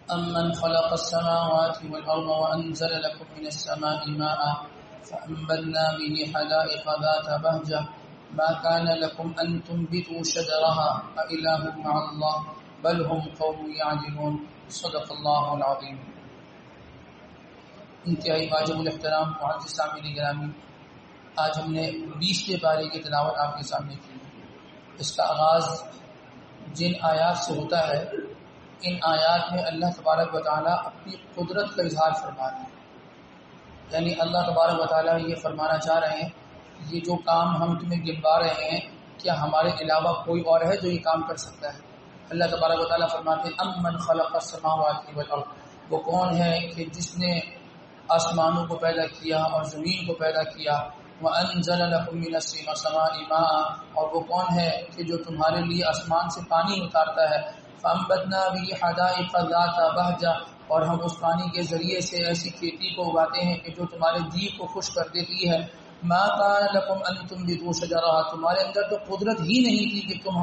أَمَّنْ خَلَقَ السَّمَاوَاتِ وَالْأَرْضَ وَأَنزَلَ لَكُم مِّنَ السَّمَاءِ مَاءً فَأَنبَتْنَا بِهِ حَدَائِقَ ذَاتَ بَهْجَةٍ مَا كَانَ لَكُمْ أَن تُنبِتُوا شَجَرَهَا أَإِلَٰهٌ مَّعَ اللَّهِ بَلْ هُمْ قَوْمٌ يَعْدِلُونَ صدق اللہ العظیم۔ انتہائی واجب الاحترام معزز سامعین گرامی، آج ہم نے 20ویں پارے کی تلاوت آپ کے سامنے کی۔ اس کا آغاز جن آیات سے ہوتا ہے، ان آیات میں اللہ تبارک و تعالیٰ اپنی قدرت کا اظہار فرما رہے ہیں، یعنی اللہ تبارک و تعالیٰ یہ فرمانا چاہ رہے ہیں یہ جو کام ہم تمہیں گنوا رہے ہیں کیا ہمارے علاوہ کوئی اور ہے جو یہ کام کر سکتا ہے؟ اللہ تبارک و تعالیٰ فرماتے ہیں امن خلق السماوات والارض، وہ کون ہے کہ جس نے آسمانوں کو پیدا کیا اور زمین کو پیدا کیا، وَأَنزَلَ لَكُم مِّنَ السَّمَاءِ مَاءً، اور وہ کون ہے کہ جو تمہارے لیے آسمان سے پانی اتارتا ہے، فَأَنبَتْنَا بِهِ حَدَائِقَ ذَاتَ بَهْجَةٍ، اور ہم اس پانی کے ذریعے سے ایسی کھیتی کو اگاتے ہیں کہ جو تمہارے جی کو خوش کر دیتی ہے۔ مَا كَانَ لَكُمْ أَن تُنبِتُوا شَجَرَهَا، تمہارے اندر تو قدرت ہی نہیں تھی کہ تم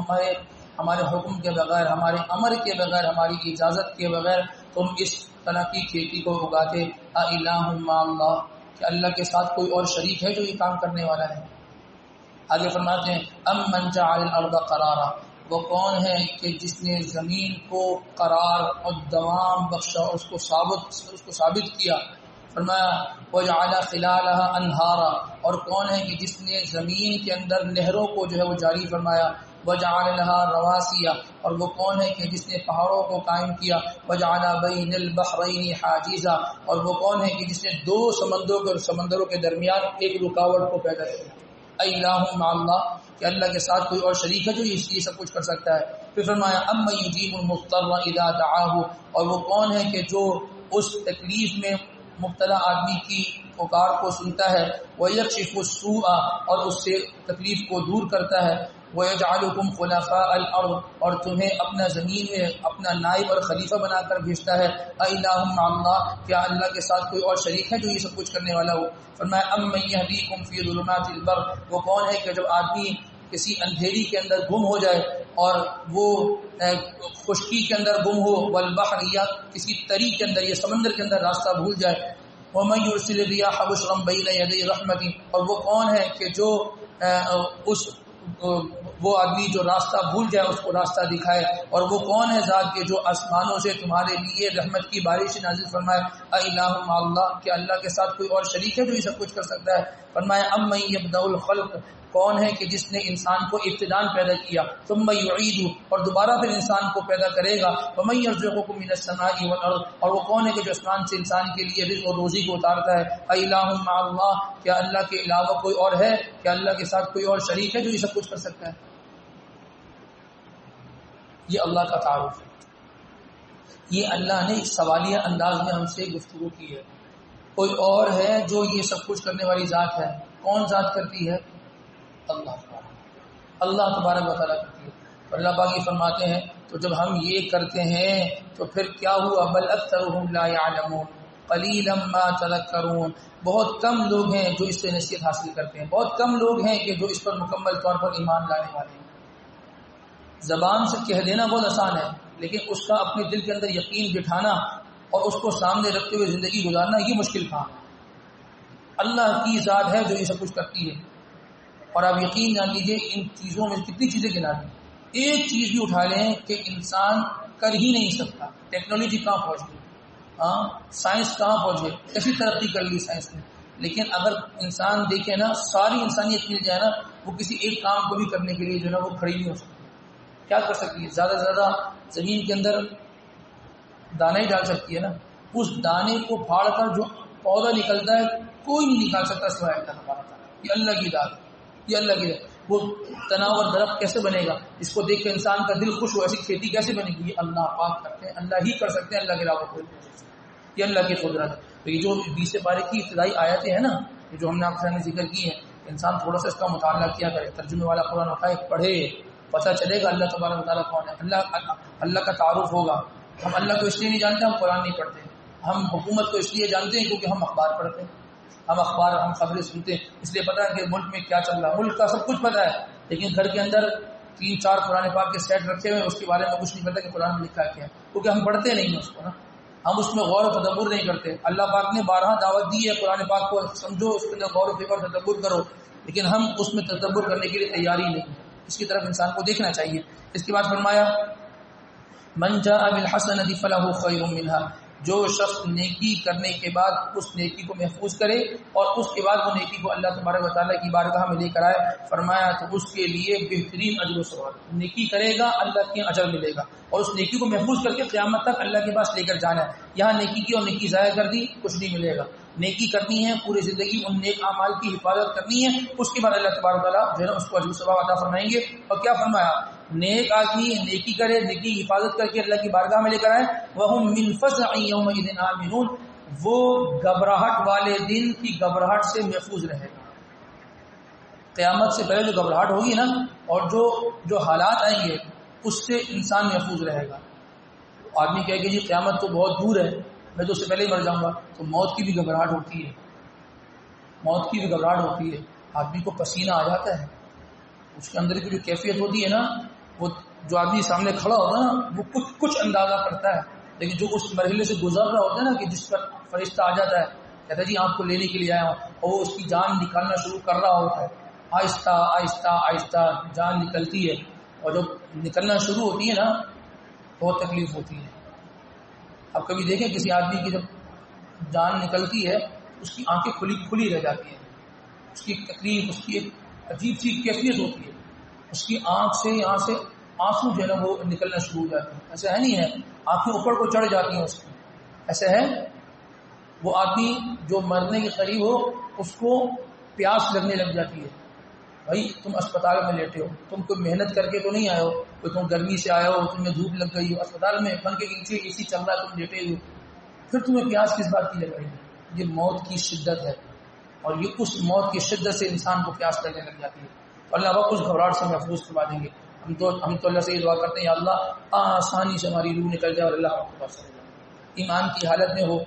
ہمارے حکم کے بغیر، ہمارے امر کے بغیر، ہماری اجازت کے بغیر تم اس طرح کی کھیتی کو اگاتے۔ اِلٰہٌ مَّعَ اللَّهِ، کہ اللہ کے ساتھ کوئی اور شریک ہے جو یہ کام کرنے والا ہے؟ آگے فرماتے ہیں امن جعل الارض قرارا، وہ کون ہے کہ جس نے زمین کو قرار اور دوام بخشا اور اس کو ثابت کیا۔ فرمایا وجعل خلالها انہارا، اور کون ہے کہ جس نے زمین کے اندر نہروں کو جو ہے وہ جاری فرمایا۔ وجعل لها رواسي، اور وہ کون ہے کہ جس نے پہاڑوں کو قائم کیا۔ وجعل بین البحرین حاجزا، اور وہ کون ہے کہ جس نے دو سمندروں کے درمیان ایک رکاوٹ کو پیدا کیا۔ الہ مع اللہ، کہ اللہ کے ساتھ کوئی اور شریک ہے جو یہ سب کچھ کر سکتا ہے۔ پھر فرمایا امن یجیب المضطر اذا دعاہ، اور وہ کون ہے کہ جو اس تکلیف میں مبتلا آدمی کی پکار کو سنتا ہے، وَيَكْشِفُ السُّوءَ، اور اس سے تکلیف کو دور کرتا ہے، وَيَجْعَلُكُمْ خُلَفَاءَ الْأَرْضِ، اور تمہیں اپنا زمین میں اپنا نائب اور خلیفہ بنا کر بھیجتا ہے۔ اِلٰہٌ مع اللہ، کیا اللہ کے ساتھ کوئی اور شریک ہے جو یہ سب کچھ کرنے والا ہو؟ فرمایا اَمَّن يَهْدِيكُمْ فِي ظُلُمَاتِ الْبَرِّ، وہ کون ہے کہ جب آدمی کسی اندھیری کے اندر گم ہو جائے اور وہ خشکی کے اندر گم ہو، والبحر، یا کسی تری کے اندر یا سمندر کے اندر راستہ بھول جائے، وَمَن يُرْسِلِ الرِّيَاحَ بُشْرًا بَيْنَ يَدَيْ رَحْمَتِهِ، اور وہ کون ہے کہ جو وہ آدمی جو راستہ بھول جائے اس کو راستہ دکھائے، اور وہ کون ہے ذات کے جو آسمانوں سے تمہارے لیے رحمت کی بارش نازل فرمائے۔ اِلٰہٌ مع اللہ، کہ اللہ کے ساتھ کوئی اور شریک ہے جو یہ سب کچھ کر سکتا ہے؟ فرمایا امن یبدأ الخلق، کون ہے کہ جس نے انسان کو ابتداءً پیدا کیا، ثم یعید، اور دوبارہ پھر انسان کو پیدا کرے گا، ومن یرزقکم من السماء والارض، اور وہ کون ہے کہ جو آسمان سے انسان کے لیے رزق اور روزی کو اتارتا ہے۔ الہ مع اللہ، کیا اللہ کے علاوہ کوئی اور ہے؟ کیا اللہ کے ساتھ کوئی اور شریک ہے جو یہ سب کچھ کر سکتا ہے؟ یہ اللہ کا تعارف ہے، یہ اللہ نے اس سوالیہ انداز میں ہم سے گفتگو کی ہے۔ کوئی اور ہے جو یہ سب کچھ کرنے والی ذات ہے؟ کون ذات کرتی ہے؟ اللہ تبارک و تعالیٰ کرتی ہے۔ تو اللہ پاک یہ فرماتے ہیں تو جب ہم یہ کرتے ہیں تو پھر کیا ہوا؟ بل اکثرهم لا يعلمون قلیلا ما تذکرون، بہت کم لوگ ہیں جو اس سے نصیحت حاصل کرتے ہیں، بہت کم لوگ ہیں کہ جو اس پر مکمل طور پر ایمان لانے والے ہیں۔ زبان سے کہہ دینا بہت آسان ہے، لیکن اس کا اپنے دل کے اندر یقین بٹھانا اور اس کو سامنے رکھتے ہوئے زندگی گزارنا یہ مشکل کام ہے۔ اللہ کی ذات ہے جو یہ سب کچھ کرتی ہے، اور آپ یقین جان لیجیے ان چیزوں میں کتنی چیزیں گنا دیں، ایک چیز بھی اٹھا لیں کہ انسان کر ہی نہیں سکتا۔ ٹیکنالوجی کہاں پہنچ گئی، سائنس کہاں پہنچ گئی، کیسی ترقی کر لی سائنس نے، لیکن اگر انسان دیکھے نا، ساری انسانیت مل جائے نا، وہ کسی ایک کام کو بھی کرنے کے لیے جو ہے نا وہ کھڑی نہیں ہو سکتی۔ کیا کر سکتی ہے؟ زیادہ سے زیادہ زمین کے اندر دانا ہی ڈال سکتی ہے نا، اس دانے کو پھاڑ کر جو پودا نکلتا ہے کوئی نہیں نکال سکتا سوائے اللہ تبارک تعالیٰ۔ یہ اللہ کی ذات، یہ اللہ کی ذات۔ وہ تناور درخت کیسے بنے گا؟ اس کو دیکھ کے انسان کا دل خوش ہو، ایسی کھیتی کیسے بنے گی؟ یہ اللہ پاک کرتے ہیں، اللہ ہی کر سکتے ہیں، اللہ کے علاوہ کوئی نہیں کر سکتا۔ یہ اللہ کی قدرت ہے۔ تو یہ جو 20 پارے کی ابتدائی آیتیں ہیں نا، یہ جو ہم نے آپ کے سامنے ذکر کی ہیں، انسان تھوڑا سا اس کا مطالعہ کیا کرے، ترجمے والا قرآن اٹھائے پڑھے، پتہ چلے گا اللہ تبارک و تعالیٰ کون ہے، اللہ کا تعارف ہوگا۔ ہم اللہ کو اس لیے نہیں جانتے ہم قرآن نہیں پڑھتے، ہم حکومت کو اس لیے جانتے ہیں کیونکہ ہم اخبار پڑھتے ہیں، ہم خبریں سنتے ہیں، اس لیے پتہ ہے کہ ملک میں کیا چل رہا ہے، ملک کا سب کچھ پتہ ہے، لیکن گھر کے اندر 3-4 قرآن پاک کے سیٹ رکھے ہوئے اس کے بارے میں کچھ نہیں پتہ کہ قرآن میں لکھا کیا ہے، کیونکہ ہم پڑھتے نہیں ہیں اس کو نا۔ ہم اس میں غور و تدبر نہیں کرتے. اللہ پاک نے بارہا دعوت دی ہے قرآن پاک کو سمجھو، اس کے اندر غور و فکر تدبر کرو، لیکن ہم اس میں تدبر کرنے کے لیے تیاری نہیں. اس کی طرف انسان کو دیکھنا چاہیے. اس کے بعد فرمایا من جاء بالحسنۃ فلہ خیر منها، جو شخص نیکی کرنے کے بعد اس نیکی کو محفوظ کرے اور اس کے بعد وہ نیکی کو اللہ تبارک و تعالیٰ کی بارگاہ میں لے کر آئے، فرمایا تو اس کے لیے بہترین اجر و ثواب. نیکی کرے گا اللہ کے اجر ملے گا، اور اس نیکی کو محفوظ کر کے قیامت تک اللہ کے پاس لے کر جانا ہے. یہاں نیکی کی اور نیکی ضائع کر دی کچھ نہیں ملے گا. نیکی کرنی ہے، پوری زندگی ان نیک اعمال کی حفاظت کرنی ہے، اس کے بعد اللہ تبارک و تعالیٰ جو ہے نا اس کو اجر و ثواب عطا فرمائیں گے. اور کیا فرمایا، نیک آدمی نیکی کرے، نیکی کی حفاظت کر کے اللہ کی بارگاہ میں لے کر آئے، وَهُمْ مِنْ فَزْعٍ يَوْمَئِذٍ آمِنُونَ، وہ گھبراہٹ والے دن کی گھبراہٹ سے محفوظ رہے گا. قیامت سے پہلے جو گھبراہٹ ہوگی نا، اور جو حالات آئیں گے اس سے انسان محفوظ رہے گا. آدمی کہے کہ جی قیامت تو بہت دور ہے، میں تو اس سے پہلے ہی مر جاؤں گا، تو موت کی بھی گھبراہٹ ہوتی ہے. موت کی بھی گھبراہٹ ہوتی ہے. آدمی کو پسینہ آ جاتا ہے، اس کے اندر کی جو کیفیت ہوتی ہے نا، وہ جو آدمی سامنے کھڑا ہوتا ہے نا وہ کچھ اندازہ کرتا ہے، لیکن جو اس مرحلے سے گزر رہا ہوتا ہے نا، کہ جس پر فرشتہ آ جاتا ہے کہتا ہے جی آپ کو لینے کے لیے آیا ہوں، اور وہ اس کی جان نکالنا شروع کر رہا ہوتا ہے. آہستہ آہستہ آہستہ جان نکلتی ہے، اور جب نکلنا شروع ہوتی ہے نا بہت تکلیف ہوتی ہے. اب کبھی دیکھیں کسی آدمی کی جب جان نکلتی ہے اس کی آنکھیں کھلی رہ جاتی ہیں، اس کی تکلیف، اس کی ایک عجیب سی کیفیت ہوتی ہے. اس کی آنکھ سے یہاں سے آنسو جو ہے نا وہ نکلنا شروع ہو جاتے ہیں. ایسا ہے نہیں ہے، آنکھیں اوپر کو چڑھ جاتی ہیں اس کی. ایسا ہے وہ آدمی جو مرنے کے قریب ہو اس کو پیاس لگنے لگ جاتی ہے. بھائی تم اسپتال میں لیٹے ہو، تم کوئی محنت کر کے تو نہیں آئے ہو، کوئی تم گرمی سے آئے ہو، تمہیں دھوپ لگ گئی ہو، اسپتال میں پنکھے کے نیچے اے سی چل رہا ہے، تم لیٹے ہو، پھر تمہیں پیاس کس بات کی لگ رہی ہے؟ یہ موت کی شدت ہے، اور یہ اس موت کی شدت سے انسان کو پیاس لگنے لگ جاتی ہے. اللہ وہ اس گھبراہٹ سے محفوظ کروا دیں گے. ہم تو اللہ سے یہ دعا کرتے ہیں یا اللہ آسانی سے ہماری روح نکل جائے اور اللہ ہم کو بخش دے. ایمان کی حالت میں ہو،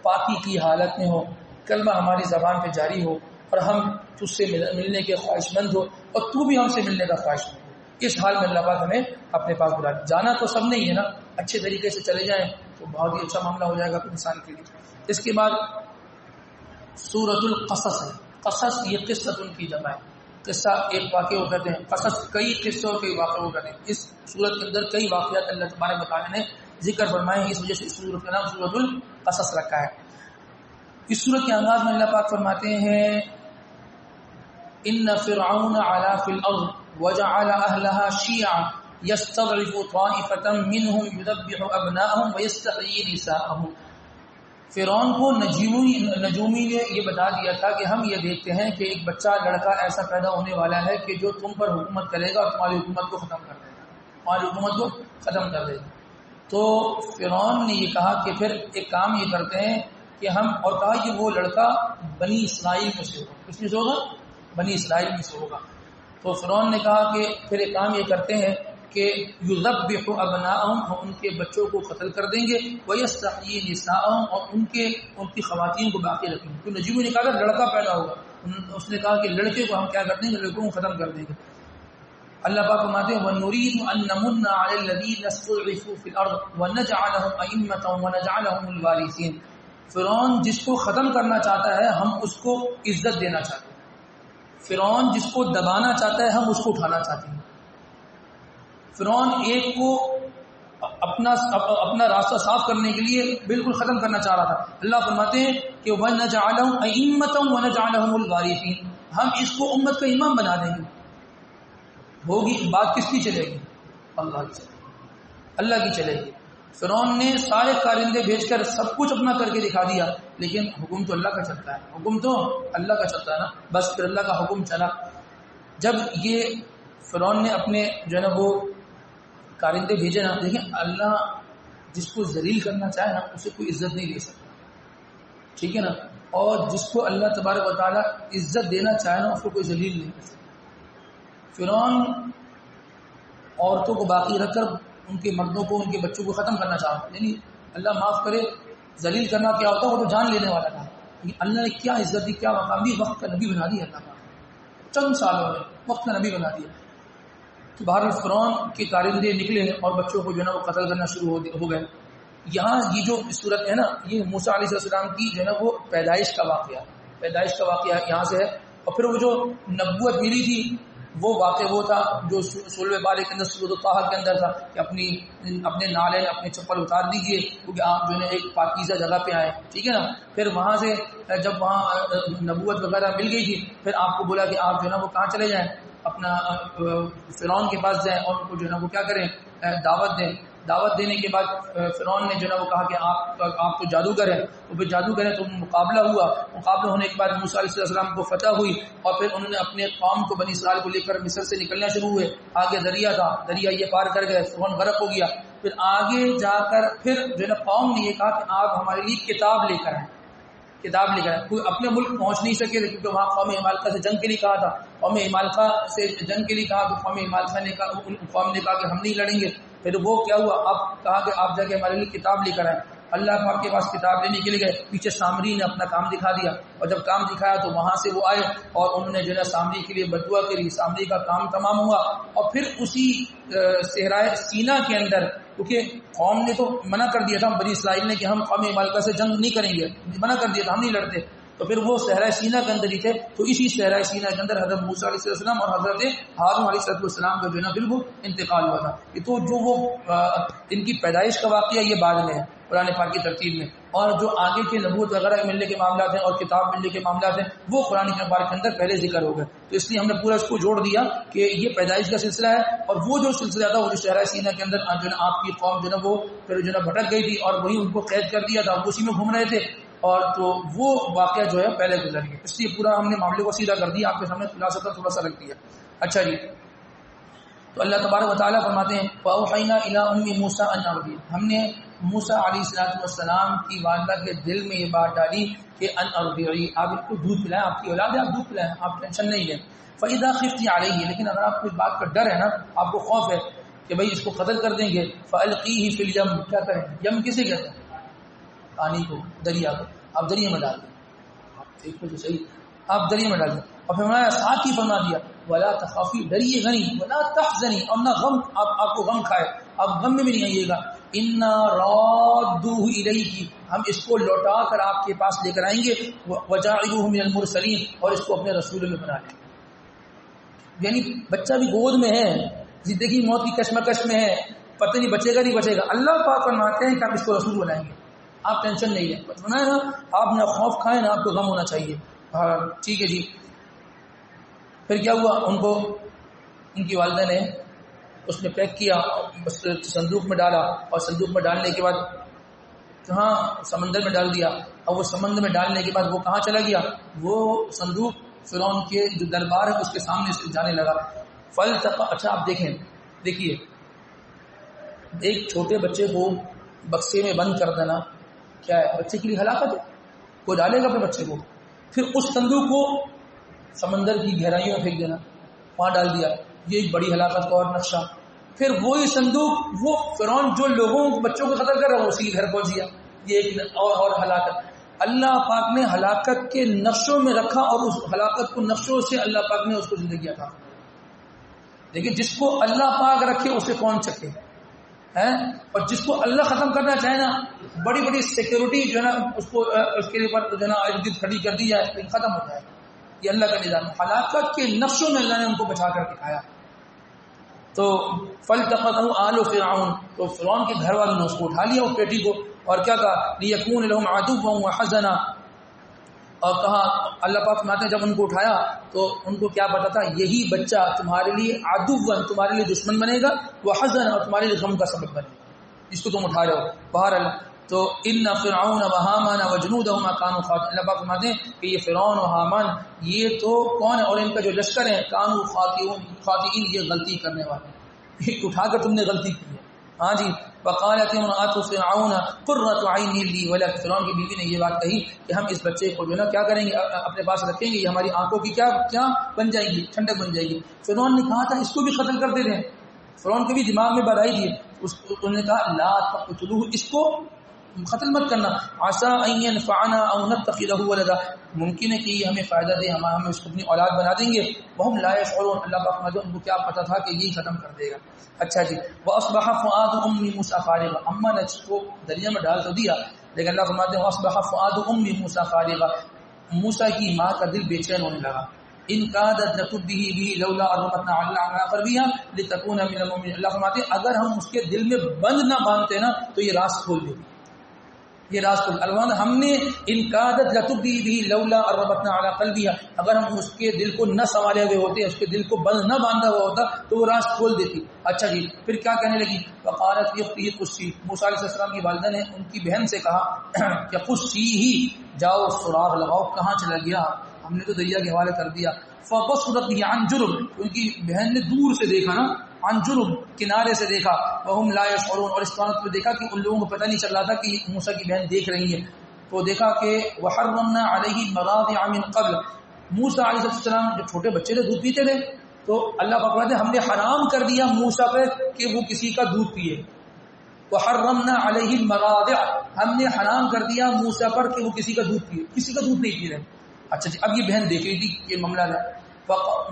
پاکی کی حالت میں ہو، کلمہ ہماری زبان پہ جاری ہو، اور ہم تجھ سے ملنے کے خواہش مند ہو، اور تو بھی ہم سے ملنے کا خواہش مند ہو. اس حال میں اللہ پاک ہمیں اپنے پاس بلا. جانا تو سب نہیں ہے نا، اچھے طریقے سے چلے جائیں تو بہت ہی اچھا معاملہ ہو جائے گا انسان کے لیے. اس کے بعد سورۃ القصص ہے. قصص یہ قصۃ کی جمع ہے. قصہ ایک واقعہ کو کہتے ہیں، قصص کئی قصوں کے واقعوں کو کہتے ہیں. اس سورت کے اندر کئی واقعات اللہ تبارک و تعالیٰ نے ذکر فرمائے ہیں، اس وجہ سے اس سورت کا نام سورۃ القصص رکھا ہے. اس سورت کے آغاز میں اللہ پاک فرماتے ہیں ان فرعون علا فی الارض وجعل اہلها شیعا یستضعف طائفة منهم یذبح ابناءهم ویستحیی نساءهم. فرعون کو نجومی نے یہ بتا دیا تھا کہ ہم یہ دیکھتے ہیں کہ ایک بچہ لڑکا ایسا پیدا ہونے والا ہے کہ جو تم پر حکومت کرے گا اور تمہاری حکومت کو ختم کر دے گا، تمہاری حکومت کو ختم کر دے گا. تو فرعون نے یہ کہا کہ پھر ایک کام یہ کرتے ہیں کہ ہم، اور کہا کہ وہ لڑکا بنی اسرائیل میں سے ہوگا. کس میں سے ہوگا؟ بنی اسرائیل میں سے ہوگا. تو فرعون نے کہا کہ پھر ایک کام یہ کرتے ہیں کہ یذبح ابناءهم، ہم ان کے بچوں کو قتل کر دیں گے، ویستحیی نساءهم، اور ان کی خواتین کو باقی رکھیں گے. تو نجیب نے کہا کہ لڑکا پیدا ہوگا، اس نے کہا کہ لڑکے کو ہم کیا کر دیں گے، لڑکوں کو ختم کر دیں گے. اللہ پاک فرماتے ہیں وَنُرِيدُ أَن نَّمُنَّ عَلَى الَّذِينَ اسْتُضْعِفُوا فِي الْأَرْضِ وَنَجْعَلَهُمْ أَئِمَّةً وَنَجْعَلَهُمُ الْوَارِثِينَ. فرعون جس کو ختم کرنا چاہتا ہے ہم اس کو عزت دینا چاہتے ہیں. فرعون جس کو دبانا چاہتا ہے ہم اس کو اٹھانا چاہتے ہیں. فرعون ایک کو اپنا راستہ صاف کرنے کے لیے بالکل ختم کرنا چاہ رہا تھا. اللہ فرماتے ہیں کہ وَنَجْعَلَهُمْ أَئِمَّةً وَنَجْعَلَهُمُ الْوَارِثِينَ، ہم اس کو امت کا امام بنا دیں گے. ہوگی بات کس کی چلے گی؟ اللہ کی چلے گی، اللہ کی چلے گی. فرعون نے سارے کارندے بھیج کر سب کچھ اپنا کر کے دکھا دیا، لیکن حکم تو اللہ کا چلتا ہے، حکم تو اللہ کا چلتا ہے نا. بس پھر اللہ کا حکم چلا. جب یہ فرعون نے اپنے جو ہے نا وہ کارندے بھیجے نا، دیکھیں اللہ جس کو ذلیل کرنا چاہے نا اسے کوئی عزت نہیں دے سکتا، ٹھیک ہے نا. اور جس کو اللہ تبارک و تعالیٰ عزت دینا چاہے نا اس کو کوئی ذلیل نہیں کر سکتا. فرعون عورتوں کو باقی رکھ کر ان کے مردوں کو، ان کے بچوں کو ختم کرنا چاہتا، یعنی اللہ معاف کرے ذلیل کرنا کیا ہوتا ہے، وہ تو جان لینے والا تھا. اللہ نے کیا عزت دی، کیا مقام دی، وقت کا نبی بنا دیا اللہ کا. چند سالوں میں وقت کا نبی بنا دیا. تو بہرحال فرعون کے کارندے نکلے اور بچوں کو جو ہے نا وہ قتل کرنا شروع ہو گئے. یہاں یہ جو صورت ہے نا، یہ موسیٰ علیہ السلام کی جو ہے نا وہ پیدائش کا واقعہ یہاں سے ہے. اور پھر وہ جو نبوت ملی تھی وہ واقعہ وہ تھا جو سورۃ بارے کے اندر سورۃ طٰہٰ کے اندر تھا کہ اپنے نالے اپنے چپل اتار دیجئے کیونکہ آپ جو ہے ایک پاکیزہ جگہ پہ آئے، ٹھیک ہے نا. پھر وہاں سے جب وہاں نبوت وغیرہ مل گئی تھی پھر آپ کو بولا کہ آپ جو ہے نا وہ کہاں چلے جائیں، اپنا فرعون کے پاس جائیں اور ان کو جو ہے نا وہ کیا کریں، دعوت دیں. دعوت دینے کے بعد فرعون نے جو ہے وہ کہا کہ آپ تو جادوگر ہیں، تو پھر جادوگر ہیں تو مقابلہ ہوا. مقابلہ ہونے کے بعد موسیٰ علیہ السلام کو فتح ہوئی اور پھر انہوں نے اپنے قوم کو بنی اسرائیل کو لے کر مصر سے نکلنا شروع ہوئے. آگے دریا تھا، دریا یہ پار کر گئے، فرعون غرق ہو گیا. پھر آگے جا کر پھر جو ہے نا قوم نے یہ کہا کہ آپ ہمارے لیے کتاب لے کر آئیں. کوئی اپنے ملک پہنچ نہیں سکے تھے کیونکہ وہاں قوم عمالقہ سے جنگ کے لیے کہا تھا. قوم عمالقہ سے جنگ کے لیے کہا تو قوم عمالقہ نے کہا، قوم نے کہا کہ ہم نہیں لڑیں گے. پھر وہ کیا ہوا، اب کہا کہ آپ جا کے ہمارے لیے کتاب لے کر آئیں. اللہ پاک کے پاس کتاب لینے کے لیے گئے، پیچھے سامری نے اپنا کام دکھا دیا اور جب کام دکھایا تو وہاں سے وہ آئے اور انہوں نے جو ہے سامری کے لیے بددعا کری. سامری کا کام تمام ہوا اور پھر اسی صحرائے سینا کے اندر، کیونکہ قوم نے تو منع کر دیا تھا بنی اسرائیل نے کہ ہم قوم مالکہ سے جنگ نہیں کریں گے، منع کر دیا تھا، ہم نہیں لڑتے. تو پھر وہ صحرائے سینا کے اندر ہی تھے. تو اسی صحرائے سینا کے اندر حضرت موسیٰ علیہ السلام اور حضرت ہارون علیہ السلام کا جو ہے نا بالکل انتقال ہوا تھا. تو جو وہ ان کی پیدائش کا واقعہ یہ بعد میں ہے قرآن پاک کی ترتیب میں، اور جو آگے کے نبوت وغیرہ ملنے کے معاملات ہیں اور کتاب ملنے کے معاملات ہیں وہ قرآن پاک کے اندر پہلے ذکر ہو گئے. تو اس لیے ہم نے پورا اس کو جوڑ دیا کہ یہ پیدائش کا سلسلہ ہے. اور وہ جو سلسلہ تھا وہ جو صحرائے سینا کے اندر جو ہے آپ کی قوم جو ہے وہ پھر جو ہے بھٹک گئی تھی اور وہی ان کو قید کر دیا تھا، وہ اسی میں گھوم رہے تھے. اور تو وہ واقعہ جو ہے پہلے گزر گیا. اس لیے پورا ہم نے معاملے کو سیدھا کر دیا، آپ کے سامنے خلاصہ تھوڑا سا رکھ دیا. اچھا جی، تو اللہ تبارک و تعالیٰ فرماتے ہیں فَأَوْحَيْنَا إِلَىٰ أُمِّ مُوسَىٰ أَنْ أَرْضِعِيهِ، ہم نے موسیٰ علیہ السلام کی والدہ کے دل میں یہ بات ڈالی کہ ان ارضعیہ، آپ ان کو دودھ پلائیں، آپ کی اولاد ہے، آپ دودھ پلائیں، آپ ٹینشن نہیں لیں. فَإِذَا خِفْتِ عَلَيْهِ، لیکن اگر آپ کو اس بات کا ڈر ہے نا، آپ کو خوف ہے کہ بھئی اس کو قتل کر دیں گے، فَأَلْقِيهِ فِي الْيَمِّ، کیا کریں، یم کسے کہتے ہیں، پانی کو، دریا کو، آپ دریا میں ڈال دیں. ایک تو صحیح، آپ دریا میں ڈال دیں. اور پھر ہمارا ساتھ ہی فرما دیا ولا تخافی، ڈریے گا نہیں، ولا تحزنی، اور نہ غم آپ کو غم کھائے، آپ غم میں بھی نہیں آئیے گا. انا رادوہ الیک، ہم اس کو لوٹا کر آپ کے پاس لے کر آئیں گے. وجاعلوہ من المرسلین، اور اس کو اپنے رسول میں بنا لیں. یعنی بچہ بھی گود میں ہے، زندگی موت کی کشمکش میں ہے، پتہ نہیں بچے گا نہیں بچے گا. اللہ پاک فرماتے ہیں کہ ہم اس کو رسول بنائیں گے، آپ ٹینشن نہیں لیں. سنا ہے نا، آپ نہ خوف کھائیں نہ آپ کو غم ہونا چاہیے. ٹھیک ہے جی. پھر کیا ہوا، ان کو ان کی والدہ نے اس میں پیک کیا، صندوق میں ڈالا، اور صندوق میں ڈالنے کے بعد کہاں، سمندر میں ڈال دیا. اور وہ سمندر میں ڈالنے کے بعد وہ کہاں چلا گیا، وہ صندوق فرعون کے جو دربار ہے اس کے سامنے سے جانے لگا. اچھا آپ دیکھیے ایک چھوٹے بچے کو بکسے میں بند کر دینا کیا ہے، بچے کے لیے ہلاکت ہے. کوئی ڈالے گا اپنے بچے کو، پھر اس صندوق کو سمندر کی گہرائیوں میں پھینک دینا، وہاں ڈال دیا، یہ ایک بڑی ہلاکت کا اور نقشہ. پھر وہی صندوق، وہ فرعون جو لوگوں بچوں کو قتل کر رہا ہے اسی کے گھر پہنچ گیا. یہ ایک اور ہلاکت. اللہ پاک نے ہلاکت کے نقشوں میں رکھا اور اس ہلاکت کو نقشوں سے اللہ پاک نے اس کو زندگی عطا. لیکن جس کو اللہ پاک رکھے اسے کون چکے ہیں، اور جس کو اللہ ختم کرنا چاہے نا، بڑی بڑی سیکورٹی جو ہے نا اس کو اس کے اوپر جو ہے نا ارد کھڑی کر دی جائے لیکن ختم ہو جائے. یہ اللہ کا نظام. ہلاکت کے نقشوں میں اللہ نے ان کو بچا کر دکھایا. تو فَالْتَقَطَهُ آلُ فِرْعَوْنَ، تو فرعون کے گھر والوں نے اس کو اٹھا لیا اس بیٹی کو، اور کیا کہا لِيَكُونَ لَهُمْ عَدُوًّا وَحَزَنًا، اور کہا اللہ پاک فرماتے ہیں جب ان کو اٹھایا تو ان کو کیا پتا تھا یہی بچہ تمہارے لیے عدوًا، تمہارے لیے دشمن بنے گا، وحزنا، اور تمہارے لیے غم کا سبب بنے گا جس کو تم اٹھا رہے ہو. بہرحال تو ان فرعون وہامان وجنودهما كانوا خاطئين، اللہ پاک فرماتے ہیں کہ یہ فرعون و حامان یہ تو کون ہے، اور ان کا جو لشکر ہے كانوا خاطئين، یہ غلطی کرنے والے، یہ اٹھا کر تم نے غلطی کی ہے. ہاں جی. وقالت امرأة فرعون قرة عين لي ولك، فرعون کی بیوی نے یہ بات کہی کہ ہم اس بچے کو جو ہے نا کیا کریں گے، اپنے پاس رکھیں گے، یہ ہماری آنکھوں کی کیا بن جائے گی، ٹھنڈک بن جائے گی. فرعون نے کہا تھا اس کو بھی قتل کر دے رہے ہیں. فرعون کے بھی دماغ میں بات آئی تھی، انہوں نے کہا لا تقتلوه، اس کو قتل مت کرنا. عسى ان ينفعنا او نتخذه ولدا, ممکن ہے کہ یہ ہمیں فائدہ دے, ہم اس کو اپنی اولاد بنا دیں گے. وهم لا يشعرون, اللہ پاک نے ان کو کیا پتہ تھا کہ یہی ختم کر دے گا. اچھا جی, واصبح فؤاد ام موسى فارغا, اما نے اس کو دریا میں ڈال تو دیا, لیکن اللہ فرماتے ہیں واصبح فؤاد ام موسى فارغا, موسیٰ کی ماں کا دل بے چین ہونے لگا. ان کادت لتبدی به لولا ربطنا على قلبها لتكون من المؤمنين, اللہ فرماتے ہیں اگر ہم اس کے دل میں بند نہ باندھتے نا تو یہ راز کھول دیتی, یہ راز کھول. الوان ہم نے ان کادت لتبدی به لولا ربطنا على قلبها, اگر ہم اس کے دل کو نہ سنبھالے ہوئے ہوتے, اس کے دل کو بند نہ باندھا ہوا ہوتا تو وہ راز کھول دیتی. اچھا جی, پھر کیا کہنے لگی؟ وقالت اخته قصی, موسیٰ علیہ السلام کی والدہ نے ان کی بہن سے کہا کہ قصی ہی, جاؤ سراغ لگاؤ, کہاں چلا گیا, ہم نے تو دریا کے حوالے کر دیا. فبصرت به عن جرب, ان کی بہن نے دور سے دیکھا نا, عن جرب کنارے سے دیکھا. وهم لا يشعرون, اور اس بات پہ دیکھا کہ ان لوگوں کو پتہ نہیں چل رہا تھا کہ موسیٰ کی بہن دیکھ رہی ہے. تو دیکھا کہ وحرمنا علیہ المراضع من قبل, موسیٰ علیہ السلام جب چھوٹے بچے تھے دودھ پیتے تھے تو اللہ پاک نے ہم نے حرام کر دیا موسیٰ پر کہ وہ کسی کا دودھ پیے. وحرمنا علیہ المراضع, ہم نے حرام کر دیا موسیٰ پر کہ وہ کسی کا دودھ پیے, کسی کا دودھ نہیں پی رہے. اچھا جی, اب یہ بہن دیکھ رہی تھی یہ معاملہ ہے.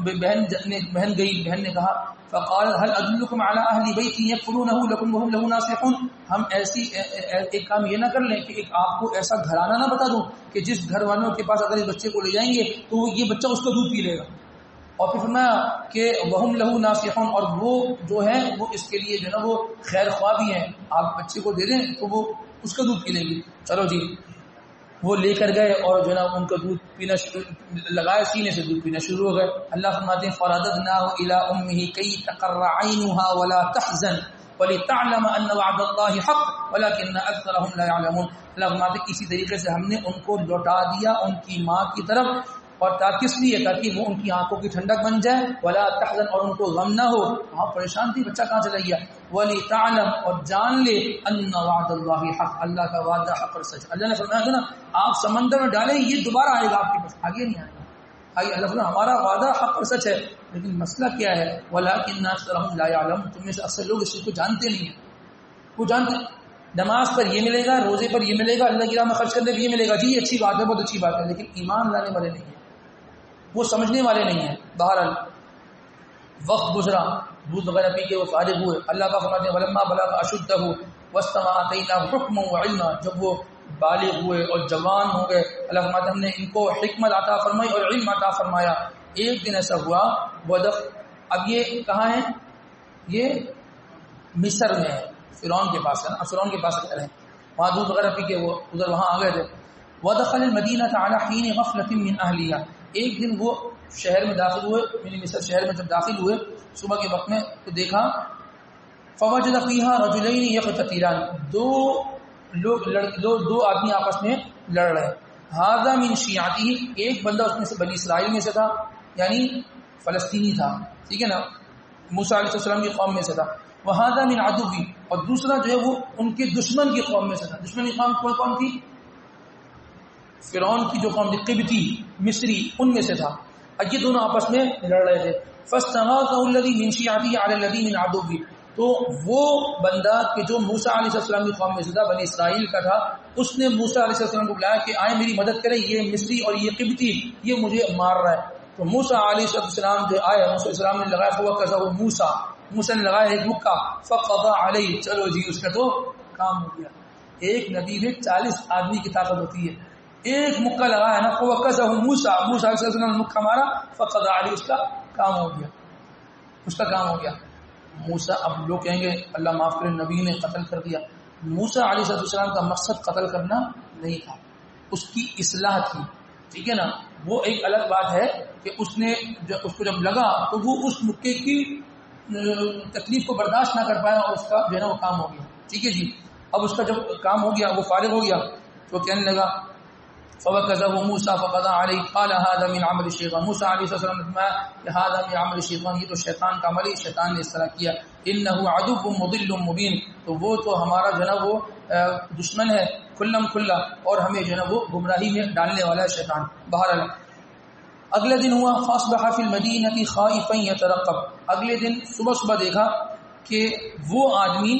بہن گئی, بہن نے کہا فقال هل ادلكم على اهل بيت يكفلونه لكم وهم له ناصحون, ہم ایسی ایک کام یہ نہ کر لیں کہ ایک آپ کو ایسا گھرانہ نہ بتا دوں کہ جس گھر والوں کے پاس اگر اس بچے کو لے جائیں گے تو یہ بچہ اس کا دودھ پی لے گا. اور پھر فرمایا کہ وهم له ناصحون, اور وہ جو ہے وہ اس کے لیے جو ہے نا وہ خیر خواہ بھی ہیں, آپ بچے کو دے دیں تو وہ اس کا دودھ پی لیں گے. چلو جی, وہ لے کر گئے اور جو ہے نا ان کا دودھ پینا لگایا, سینے سے دودھ پینا شروع ہو گئے. اللہ فرماتے ہیں فرددناه الى امه كي تقر عينها ولا تحزن ولتعلم ان وعد الله حق ولكن اكثرهم لا يعلمون. اللہ فرماتے ہیں اسی طریقے سے ہم نے ان کو لوٹا دیا ان کی ماں کی طرف, اور کس لیے, تاکہ وہ ان کی آنکھوں کی ٹھنڈک بن جائے. ولا تحزن, اور ان کو غم نہ ہو, ہاں پریشان تھی بچہ کہاں چلا گیا. ولتعلم, اور جان لے ان وعد اللہ حق, اللہ کا وعدہ حق اور سچ. اللہ نے فرمایا نا آپ سمندر میں ڈالیں یہ دوبارہ آئے گا آپ کے پاس, آگے نہیں آئے گا. آگے اللہ فرمایا ہمارا وعدہ حق اور سچ ہے, لیکن مسئلہ کیا ہے, ولکن اکثرهم لا يعلمون, تم میں سے اکثر لوگ اس چیز کو جانتے نہیں ہیں. وہ جانتے نماز پر یہ ملے گا, روزے پر یہ ملے گا, اللہ کی راہ میں خرچ کرنے پر یہ ملے گا, جی یہ اچھی بات ہے, بہت اچھی بات ہے, لیکن ایمان لانے والے نہیں ہیں, وہ سمجھنے والے نہیں ہیں. بہرحال وقت گزرا, دودھ وغیرہ پی کے وہ فارغ ہوئے. اللہ کا فرماتے ہیں ولما بلغ اشدہ واستوى آتیناہ حکما وعلما, جب وہ بالغ ہوئے اور جوان ہو گئے اللہ فرماتے ہیں ہم نے ان کو حکمت عطا فرمائی اور علم عطا فرمایا. ایک دن ایسا ہوا اب یہ کہاں ہے, یہ مصر میں ہے, فرعون کے پاس ہے نا, فرعون کے پاس رہ رہے ہیں, وہاں دودھ وغیرہ پی کے وہ ادھر وہاں آ گئے تھے. ودخل المدینہ علی حین غفلۃ من اہلہا, ایک دن وہ شہر میں داخل ہوئے, یعنی مصر شہر میں جب داخل ہوئے صبح کے وقت میں تو دیکھا فوجد فیہا رجلین یقتتلان, دو آدمی آپس میں لڑ رہے. ھذا من شیعتہ, ایک بندہ اس میں سے بنی اسرائیل میں سے تھا, یعنی فلسطینی تھا, ٹھیک ہے نا, موسیٰ علیہ السلام کی قوم میں سے تھا. وھذا من عدوی, اور دوسرا جو ہے وہ ان کے دشمن کی قوم میں سے تھا. دشمن کی قوم کون تھی؟ فرعون کی جو قوم قبطی مصری ان میں سے تھا. یہ دونوں آپس میں لڑ رہے تھے. فاستغاثه الذي من شيعته على الذي من عدوه, تو وہ بندہ کہ جو موسیٰ علیہ السلام کی قوم میں سے تھا, بنی اسرائیل کا تھا, اس نے موسیٰ علیہ السلام کو بلایا کہ آئیں میری مدد کریں, یہ مصری اور یہ قبطی یہ مجھے مار رہا ہے. تو موسیٰ علیہ السلام جو آئے, موسیٰ علیہ السلام نے لگایا فوقذہ موسیٰ نے لگایا ایک مکہ, فقضى علیہ, چلو جی اس کا تو کام ہو گیا. ایک نبی میں 40 آدمی کی طاقت ہوتی ہے, ایک مکہ لگایا نا, فوقذہ موسیٰ علیہ السلام نے مکہ مارا, فقضى علیہ, اس کا کام ہو گیا, اس کا کام ہو گیا. موسیٰ, اب لوگ کہیں گے اللہ معاف کرے نبی نے قتل کر دیا. موسیٰ علیہ السلام کا مقصد قتل کرنا نہیں تھا, اس کی اصلاح تھی, ٹھیک ہے نا. وہ ایک الگ بات ہے کہ اس نے اس کو جب لگا تو وہ اس مکے کی تکلیف کو برداشت نہ کر پایا اور اس کا جو ہے نا وہ کام ہو گیا, ٹھیک ہے جی. اب اس کا جب کام ہو گیا, وہ فارغ ہو گیا, تو کہنے لگا فوقذہ موسیٰ فقضى علیہ قال هذا من عمل الشیطان. موسیٰ علیہ السلام نے فرمایا کہ هذا من عمل الشیطان, یہ تو شیطان کا عمل ہے, شیطان نے اس طرح کیا. انه عدو مضل مبین, تو وہ تو ہمارا جو ہے نا وہ دشمن ہے کھلم کھلا, اور ہمیں جو ہے نا وہ گمراہی میں ڈالنے والا ہے شیطان. بہرحال اگلے دن ہوا فاصبح فی المدینہ خائفا یترقب, اگلے دن صبح صبح دیکھا کہ وہ آدمی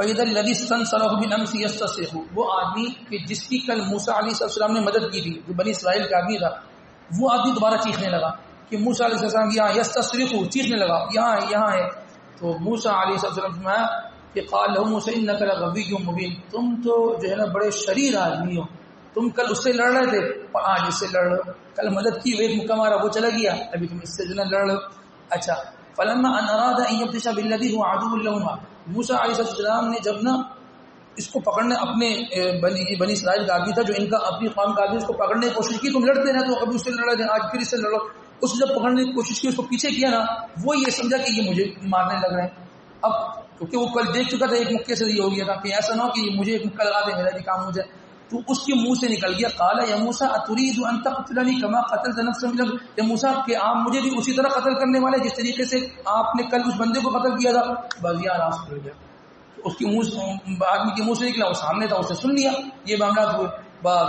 فَإِذَا الَّذِي اسْتَنصَرَهُ بِالْأَمْسِ يَسْتَصْرِخُ، وہ آدمی کہ جس کی کل موسیٰ علیہ السلام نے مدد کی تھی، جو بنی اسرائیل کا آدمی تھا، وہ آدمی دوبارہ چیخنے لگا کہ موسیٰ علیہ السلام یہاں، یستصرخ، چیخنے لگا یہاں ہے. تو موسیٰ علیہ السلام فرمایا کہ قال له موسیٰ انک لغوی مبین، تم تو جو ہے نا بڑے شریر آدمی ہو، تم کل اس سے لڑ رہے تھے اور آج اس سے لڑ رہے ہو. کل مدد کی، ایک مکہ مارا، وہ چلا گیا، ابھی تم اس سے جو ہے لڑ رہے ہو. اچھا، فلما ان اراد ان يبطش بالذي هو عدو لهما، موسیٰ علیہ السلام نے جب نا اس کو پکڑنے، اپنے بنی اسرائیل کا آدمی تھا جو ان کا اپنی قوم کا آدمی، اس کو پکڑنے کی کوشش کی، تم لڑتے رہے تو ابھی اس سے لڑ رہے تھے، آج پھر اس سے لڑو. اس جب پکڑنے کی کوشش کی، اس کو پیچھے کیا نا، وہ یہ سمجھا کہ یہ مجھے مارنے لگ رہے ہیں. اب کیونکہ وہ کل دیکھ چکا تھا ایک مکے سے یہ ہو گیا تھا کہ ایسا نہ ہو کہ مجھے ایک مکہ لگا دے، میرا بھی کام ہو جائے. تو اس کے منہ سے نکل گیا قال یا موسیٰ اتريد ان تقتلنی کما قتلت نفسا، یا موسیٰ کہ آپ مجھے بھی اسی طرح قتل کرنے والے جس طریقے سے آپ نے کل اس بندے کو قتل کیا تھا. بازیا راس کھل گیا، اس کے منہ، آدمی کے منہ سے نکلا، وہ سامنے تھا، اسے سن لیا. یہ معاملات ہوئے.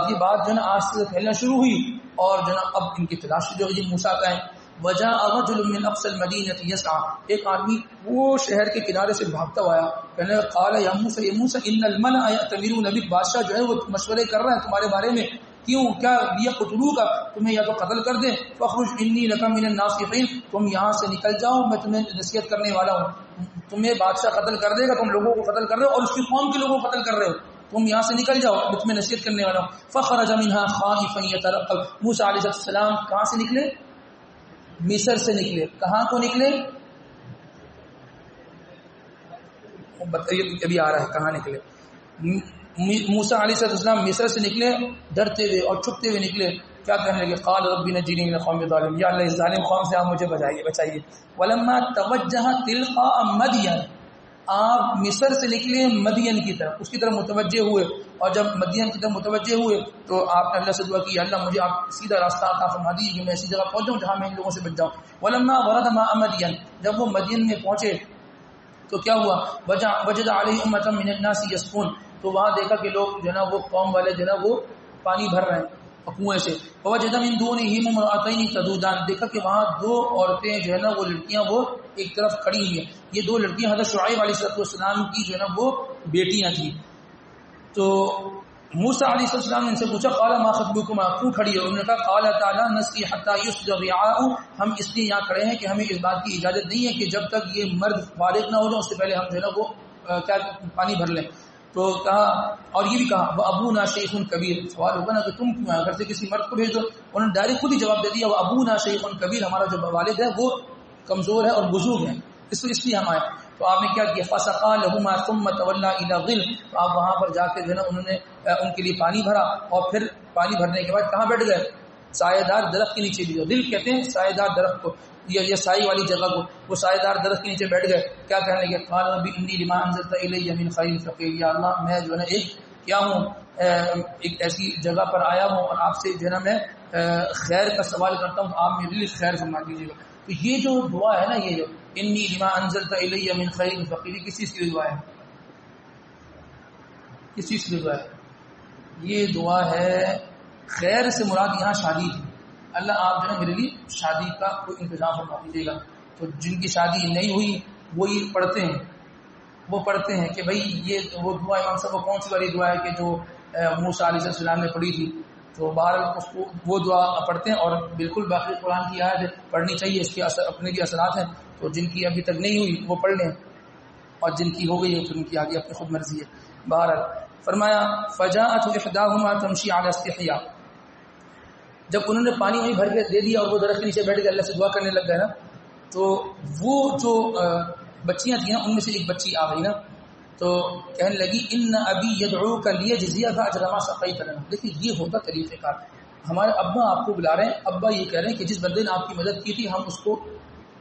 یہ بات جو ہے نا آج سے پھیلنا شروع ہوئی اور جو نا اب ان کی تلاش جو ہے موسیٰ کا ہے. وجاء رجل من اقصى المدينه يسعى، ایک آدمی وہ شہر کے کنارے سے بھاگتا ہوا آیا، کہنے لگا قال یا موسیٰ ان الملأ يأتمرون بك، بادشاہ جو ہے وہ مشورے کر رہا ہے تمہارے بارے میں، کیوں، کیا لیقتلوک، تمہیں یا تو قتل کر دیں، فاخرج انی لک من الناصحین، تم یہاں سے نکل جاؤ، میں تمہیں نصیحت کرنے والا ہوں. تمہیں بادشاہ قتل کر دے گا، تم لوگوں کو قتل کر رہے ہو اور اس کی قوم کے لوگوں کو قتل کر رہے ہو، تم یہاں سے نکل جاؤ، میں تمہیں نصیحت کرنے والا ہوں. فخرج منها خائفا يترقب، موسیٰ علیہ السلام کہاں سے نکلے؟ مصر سے نکلے. کہاں کو نکلے؟ بتائیے، ابھی آ رہا ہے کہاں نکلے. موسیٰ علیہ السلام مصر سے نکلے ڈرتے ہوئے اور چھپتے ہوئے نکلے. کیا کہنے لگے؟ قال رب نجنی من القوم الظالمین، یا اللہ اس ظالم قوم سے آپ مجھے بچائیے. ولما توجہ تلقاء مدین، آپ مصر سے نکلے مدین کی طرف، اس کی طرف متوجہ ہوئے، اور جب مدین کی طرف متوجہ ہوئے تو آپ نے اللہ سے دعا کی، اللہ مجھے آپ سیدھا راستہ عطا فرما دیجیے کہ میں ایسی جگہ پہنچ جاؤں جہاں میں ان لوگوں سے بچ جاؤں. ولما ورد ماء مدین، جب وہ مدین میں پہنچے تو کیا ہوا؟ وجد علیہ امۃ من الناس یسقون، تو وہاں دیکھا کہ لوگ جو ہے نا وہ قوم والے جو ہے نا وہ پانی بھر رہے ہیں کنویں سے. وجد من دونہم امرأتین تذودان، دیکھا کہ وہاں دو عورتیں جو ہے نا وہ لڑکیاں وہ ایک طرف کھڑی ہوئی ہیں. یہ دو لڑکیاں حضرت شعیب علیہ السلام کی جو ہے نا وہ بیٹیاں تھیں. تو موسیٰ علیہ السلام نے ان سے پوچھا قال ما خطبکما، کیوں کھڑی ہو؟ انہوں نے کہا قال تعالی نسقی حتی یصدر الرعاء، ہم اس لیے یہاں کھڑے ہیں کہ ہمیں اس بات کی اجازت نہیں ہے کہ جب تک یہ مرد فارغ نہ ہو جائے اس سے پہلے ہم جو ہے نا وہ کیا پانی بھر لیں. تو کہا، اور یہ بھی کہا وہ ابونا شیخ کبیر، سوال ہوگا نا کہ تم کیوں آئے، گھر سے کسی مرد کو بھیج دو. انہوں نے ڈائریکٹ خود ہی جواب دے دیا وہ ابونا شیخ کبیر، ہمارا جو والد ہے وہ کمزور ہے اور بزرگ ہے، اس لیے ہم آئے. تو آپ نے کیا کیا؟ فسقا لهما ثم تولى الى ظل، تو آپ وہاں پر جا کے جو ہے نا انہوں نے ان کے لیے پانی بھرا، اور پھر پانی بھرنے کے بعد کہاں بیٹھ گئے؟ سایہ دار درخت کے نیچے بھی. دل کہتے ہیں سایہ دار درخت کو، یہ سائے والی جگہ کو، وہ سایہ دار درخت کے نیچے بیٹھ گئے. کیا کہنے لگے؟ قال رب انی لما انزلت الی من خیر فقیر، یا اللہ میں جو ہے نا ایک کیا ہوں، ایک ایسی جگہ پر آیا ہوں اور آپ سے جو ہے نا میں خیر کا سوال کرتا ہوں، آپ میرے لیے خیر فرما دیجیے گا. تو یہ جو دعا ہے نا، یہ جو انی لما انزلت الی من خیر فقیر، کس چیز کی دعا ہے؟ کس چیز کی دعا ہے؟ یہ دعا ہے خیر سے مراد یہاں شادی ہے. اللہ آپ جو ہے میرے لیے شادی کا کوئی انتظام فرما دیجیے گا. تو جن کی شادی نہیں ہوئی وہ یہ پڑھتے ہیں کہ بھائی یہ وہ دعا امام صاحب کون سی والی دعا ہے کہ جو موسیٰ علیہ السلام نے پڑھی تھی. تو بہرحال اس کو وہ دعا پڑھتے ہیں، اور بالکل باقی قرآن کی آیت پڑھنی چاہیے، اس کے اپنے بھی اثرات ہیں. تو جن کی ابھی تک نہیں ہوئی وہ پڑھ لیں، اور جن کی ہو گئی ہے تو ان کی آگے اپنی خود مرضی ہے. بہرحال فرمایا فجاءت احداهما تمشي على استحياء، جب انہوں نے پانی وہیں بھر کے دے دیا اور وہ درخت کے نیچے بیٹھ کے اللہ سے دعا کرنے لگ گئے نا، تو وہ جو بچیاں تھیں نا ان میں سے ایک بچی آ گئی نا، تو کہنے لگی ان ابی یدعوک لیجزیک اجر ما سقیت لنا. دیکھیے یہ ہوتا طریقہ کار، ہمارے ابا آپ کو بلا رہے ہیں، ابا یہ کہہ رہے ہیں کہ جس بندے نے آپ کی مدد کی تھی ہم اس کو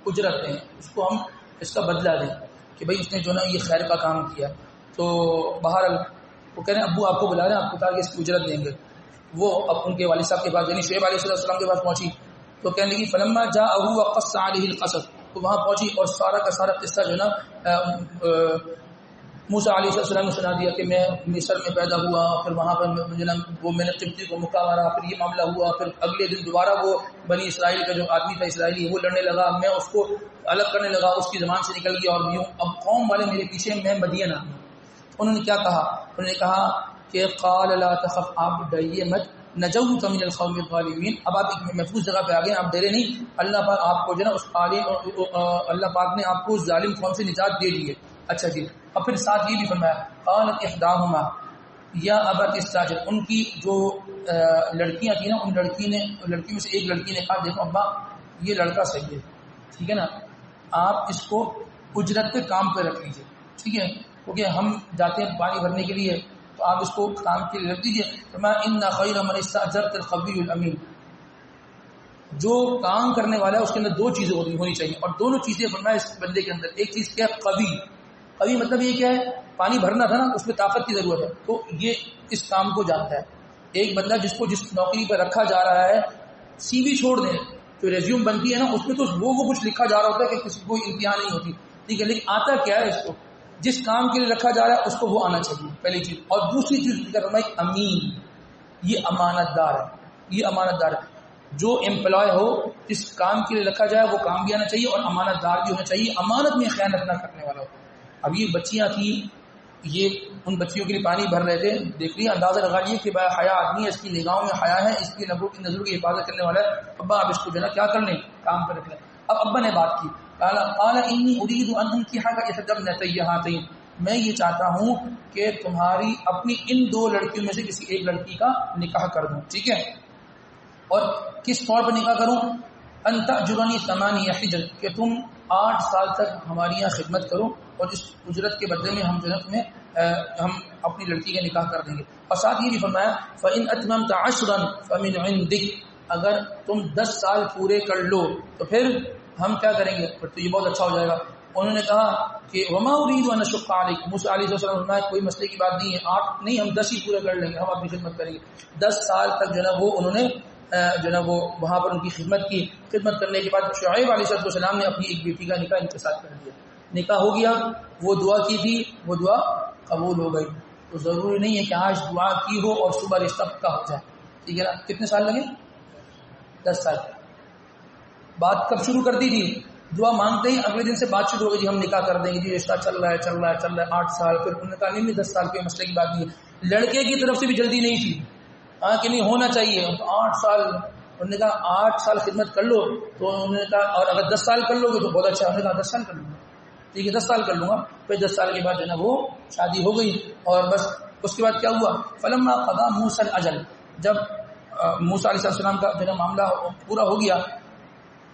اجرت دیں، اس کو ہم اس کا بدلہ دیں کہ بھئی اس نے جو نا یہ خیر کا کام کیا. تو بہرحال وہ کہہ رہے ہیں ابو آپ کو بلا رہے ہیں، آپ کو کہا کہ اس کی اجرت دیں گے. وہ اب ان کے والد صاحب کے پاس یعنی شعیب علیہ السلام کے پاس پہنچی تو کہنے لگی فلما جاءه وقص عليه القصص، تو وہاں پہنچی اور سارا کا سارا قصہ جو ہے نا موسیٰ علیہ السلام نے سنا دیا کہ میں مصر میں پیدا ہوا، پھر وہاں پر وہ میں نے قبطی کو مکہ مارا، پھر یہ معاملہ ہوا، پھر اگلے دن دوبارہ وہ بنی اسرائیل کا جو آدمی تھا اسرائیلی وہ لڑنے لگا، میں اس کو الگ کرنے لگا، اس کی زبان سے نکل گیا اور یوں اب قوم والے میرے پیچھے، میں مدین آ گیا. انہوں نے کیا کہا؟ انہوں نے کہا کہ قال لا تخف، آپ ڈریے مت، نجوت من القوم الظالمین. اب آپ ایک محفوظ جگہ پہ آ گئے، آپ ڈرے نہیں، اللہ پاک آپ کو جو ہے نا اس اللہ پاک نے آپ کو اس ظالم قوم سے نجات دے دی ہے. اچھا جی. اب پھر ساتھ یہ بھی فرمایا قالت احداہما یا ابت استاجر، ان کی جو لڑکیاں تھیں نا، ان لڑکیوں میں سے ایک لڑکی نے کہا دیکھو ابا یہ لڑکا صحیح ہے، ٹھیک ہے نا، آپ اس کو اجرت پہ کام پہ رکھ لیجیے، ٹھیک ہے، کیونکہ ہم جاتے ہیں پانی بھرنے کے لیے تو آپ اس کو کام کے لیے رکھ دیجیے. فرمایا ان خیر من استاجرت القوی الامین، جو کام کرنے والا ہے اس کے اندر دو چیزیں ہونی چاہیے، اور دونوں چیزیں فرمایا اس بندے کے اندر. ایک چیز کیا ہے؟ قوی. قوی مطلب یہ کیا ہے؟ پانی بھرنا تھا نا، اس میں طاقت کی ضرورت ہے، تو یہ اس کام کو جانتا ہے. ایک بندہ جس کو جس نوکری پہ رکھا جا رہا ہے، سی وی چھوڑ دیں، جو ریزیوم بنتی ہے نا اس میں تو وہ کچھ لکھا جا رہا ہوتا ہے کہ کسی کو امتحان نہیں ہوتی، ٹھیک ہے، لیکن آتا کیا ہے؟ اس کو جس کام کے لیے رکھا جا رہا ہے اس کو وہ آنا چاہیے، پہلی چیز. اور دوسری چیز امین، یہ امانت دار ہے. یہ امانت دار ہے. جو امپلائے ہو، جس کام کے لیے رکھا جائے وہ کام بھی آنا چاہیے اور امانت دار بھی ہونا چاہیے، امانت میں خیانت نہ کرنے والا ہو. اب یہ بچیاں تھیں، یہ ان بچیوں کے لیے پانی بھر رہے تھے، دیکھ لیے، اندازہ لگا لیے کہ بھائی حیا آدمی ہے، اس کی نگاہوں میں حیا ہے، اس کی نظروں کی حفاظت کرنے والا ہے، ابا آپ اس کو جو ہے نا کیا کر لیں، کام پہ رکھ لیں. اب ابا نے بات کی، قال انی اريد ان انكحك احدى ابنتي هاتين، میں یہ چاہتا ہوں کہ تمہاری اپنی ان دو لڑکیوں میں سے کسی ایک لڑکی کا نکاح کر دوں، ٹھیک ہے، اور کس طور پر نکاح کروں؟ ان تأجرنی 8 حجج، کہ تم 8 سال تک ہماری یہاں خدمت کرو اور اس اجرت کے بدلے میں ہم جو ہے تمہیں ہم اپنی لڑکی کا نکاح کر دیں گے. اور ساتھ یہ بھی فرمایا فإن أتممت 10 فمن عندك، اگر تم 10 سال پورے کر لو تو پھر ہم کیا کریں گے، پھر تو یہ بہت اچھا ہو جائے گا. انہوں نے کہا کہ وما اريد ان اشق عليك، موسیٰ علیہ السلام نے فرمایا کوئی مسئلے کی بات نہیں ہے، 8 نہیں ہم 10 ہی پورے کر لیں گے، ہم اپنی خدمت کریں گے. 10 سال تک جو ہے وہ انہوں نے جو ہے وہ وہاں پر ان کی خدمت کی. خدمت کرنے کے بعد شعیب علیہ السلام نے اپنی ایک بیٹی کا نکاح ان کے ساتھ کر دیا. نکاح ہو گیا، وہ دعا کی تھی وہ دعا قبول ہو گئی. تو ضروری نہیں ہے کہ آج دعا کی ہو اور صبح رشتہ پکا ہو جائے، ٹھیک ہے نا. کتنے سال لگے؟ 10 سال. بات کب شروع کر دی تھی؟ دعا مانگتے ہی اگلے دن سے بات شروع ہو گئی، جی ہم نکاح کر دیں گے، جی رشتہ چل رہا ہے 8 سال. پھر انہوں نے کہا نہیں 10 سال کے مسئلے کی بات نہیں ہے. لڑکے کی طرف سے بھی جلدی نہیں تھی، ہاں کہ نہیں ہونا چاہیے. تو 8 سال انہوں نے کہا 8 سال خدمت کر لو، تو انہوں نے کہا اور اگر 10 سال کر لو گے تو بہت اچھا. انہوں نے کہا 10 سال کر لوں گا، ٹھیک ہے 10 سال کر لوں گا. پھر 10 سال کے بعد جو ہے نا وہ شادی ہو گئی. اور بس اس کے بعد کیا ہوا؟ فلما قضا موسیٰ الاجل، جب موسیٰ علیہ السلام کا جو ہے معاملہ پورا ہو گیا،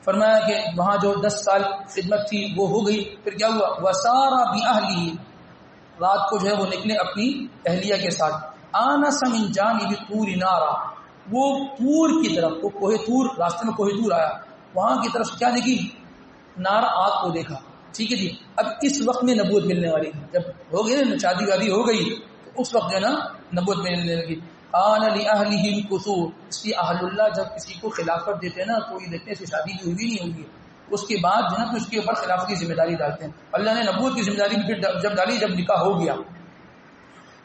فرمایا کہ وہاں جو 10 سال خدمت تھی وہ ہو گئی. پھر کیا ہوا؟ وسارا بأہلہ، رات کو جو ہے وہ نکلے اپنی اہلیہ کے ساتھ. آنس من جانب طور نارا، وہ طور کی طرف، وہ کوہ طور، راستے میں کوہ طور آیا، وہاں کی طرف کیا دیکھی؟ نارا، آگ کو دیکھا، ٹھیک ہے جی. اب اس وقت میں نبوت ملنے والی، جب ہو گئی نا شادی وادی ہو گئی تو اس وقت جو ہے نا نبوت ملنے لگی. قال لأهله امكثوا، اس لیے اہل اللہ جب کسی کو خلافت دیتے ہیں نا تو یہ دیکھتے ہیں کہ شادی ہوئی بھی نہیں ہوگی، اس کے بعد جو ہے نا تو اس کے اوپر خلافت کی ذمہ داری ڈالتے ہیں. اللہ نے نبوت کی ذمہ داری پھر جب ڈالی جب نکاح ہو گیا.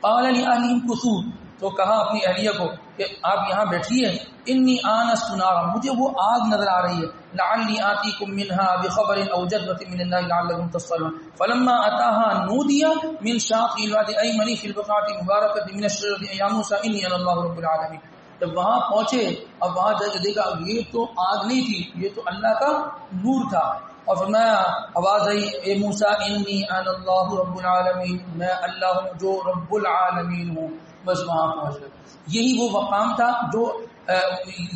قال لأهله امكثوا، تو کہا اپنی اہلیہ کو کہ آپ یہاں بیٹھیے. انی آنست نارا، مجھے وہ آگ نظر آ رہی ہے. لعلی آتیکم منها بخبر او جذبۃ من النار لعلکم تصطلون. فلما اتاها نودی من شاطئ الوادی الایمن فی البقعۃ المبارکۃ من الشجرۃ یا موسی انی انا اللہ رب العالمین. جب وہاں پہنچے اور وہاں جا کے دیکھا یہ تو آگ نہیں تھی، یہ تو اللہ کا نور تھا. اور فرمایا، آواز آئی اے موسیٰ انی انا اللہ رب العالمین، میں اللہ ہوں جو رب العالمین ہوں. بس وہاں پہنچ گئے. یہی وہ مقام تھا جو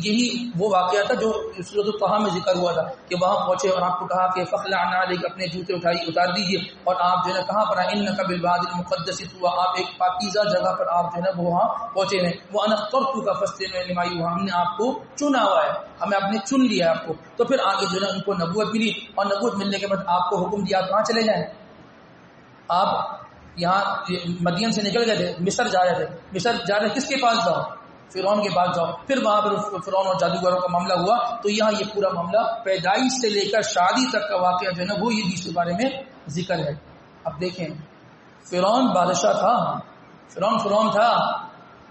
یہی وہ واقعہ تھا جو سورۃ الطہ میں ذکر ہوا تھا کہ وہاں پہنچے اور آپ کو کہا کہ فخلع نعلیک، اپنے جوتے اتار دیجیے. اور آپ جو ہے کہاں پر ہیں؟ انک بالوادی المقدس طویٰ، آپ ایک پاکیزہ جگہ پر آپ جو ہے وہ وہاں پہنچے ہیں. وانا اخترتک فاستمع لما یوحی، ہم نے آپ کو چنا ہوا ہے، ہمیں آپ نے چن لیا ہے آپ کو. تو پھر آگے جو ہے ان کو نبوت ملی، اور نبوت ملنے کے بعد آپ کو حکم دیا کہاں چلے جائیں. آپ یہاں مدین سے نکل گئے تھے، مصر جا رہے تھے. مصر جا رہے کس کے پاس جاؤ؟ فرعون کے پاس جاؤ. پھر وہاں پر فرعون اور جادوگروں کا معاملہ ہوا. تو یہاں یہ پورا معاملہ پیدائش سے لے کر شادی تک کا واقعہ جو ہے نا وہ یہ 20 کے بارے میں ذکر ہے. اب دیکھیں فرعون بادشاہ تھا، فرعون تھا،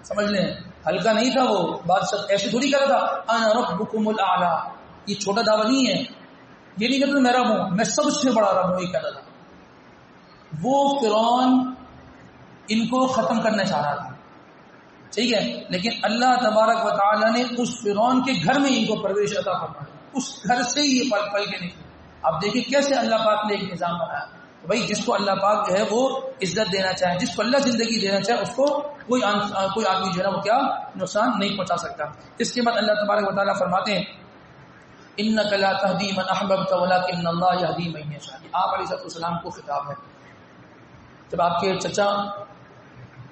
سمجھ لیں ہلکا نہیں تھا. وہ بادشاہ ایسے تھوڑی کر رہا تھا انا ربکم الاعلی، یہ چھوٹا دعویٰ نہیں ہے، یہ نہیں کہتا میں رب ہوں، میں سب سے بڑا رب ہوں، یہ کہتا تھا. وہ فرعون ان کو ختم کرنا چاہ رہا تھا، ٹھیک ہے، لیکن اللہ تبارک و تعالیٰ نے اس فرعون کے گھر میں ان کو پرورش عطا فرمائی، اس گھر سے ہی یہ پل کے نکلے۔ اب دیکھیں کیسے اللہ پاک نے ایک نظام بنایا، بھائی جس کو اللہ پاک جو ہے وہ عزت دینا چاہے، جس کو اللہ زندگی دینا چاہے، اس کو کوئی آدمی جو ہے وہ کیا نقصان نہیں پہنچا سکتا۔ اس کے بعد اللہ تبارک و تعالیٰ فرماتے ہیں انک لا تہدی من احببت ولکن اللہ یہدی من یشاء۔ آپ علیہ السلام کو خطاب ہے، جب آپ کے چچا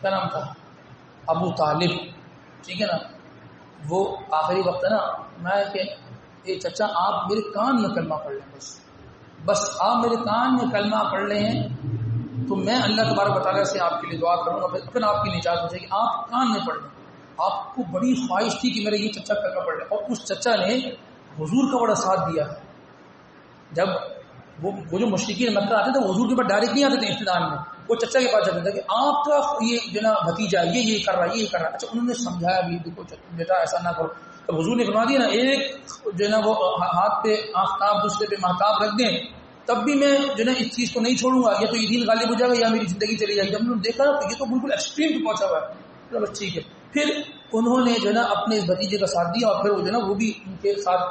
کیا نام تھا ابو طالب، ٹھیک ہے نا، وہ آخری وقت ہے نا، میں کہ اے چچا آپ میرے کان میں کلمہ پڑھ لیں، بس آپ میرے کان میں کلمہ پڑھ لیں تو میں اللہ تبارک و تعالیٰ سے آپ کے لیے دعا کروں گا، پھر آپ کی نجات ہو جائے گی، آپ کان میں پڑھ لیں۔ آپ کو بڑی خواہش تھی کہ میرا یہ چچا کلمہ پڑھ لے، اور اس چچا نے حضور کا بڑا ساتھ دیا۔ جب وہ جو مشرکین مکہ آتے تھے وہ حضور کے پاس ڈائریکٹ نہیں آتے تھے ابتداء میں، وہ چچا کے پاس جاتے تھے کہ آپ کا یہ جو نا بھتیجا یہ کر رہا ہے، یہ کر رہا ہے۔ اچھا انہوں نے سمجھایا بھی، دیکھو بیٹا ایسا نہ کرو۔ تب حضور نے فرما دیا نا، ایک جو ہے نا وہ ہاتھ پہ آفتاب دوسرے پہ مہتاب رکھ دیں تب بھی میں جو ہے اس چیز کو نہیں چھوڑوں گا، یا تو یہ دین غالب ہو جائے گا یا میری زندگی چلی جائے گی۔ جب انہوں نے دیکھا تو یہ تو بالکل ایکسٹریم پہ پہنچا ہوا ہے، بس ٹھیک ہے۔ پھر انہوں نے جو ہے نا اپنے اس بھتیجے کا ساتھ دیا، اور پھر وہ جو ہے نا وہ بھی ان کے ساتھ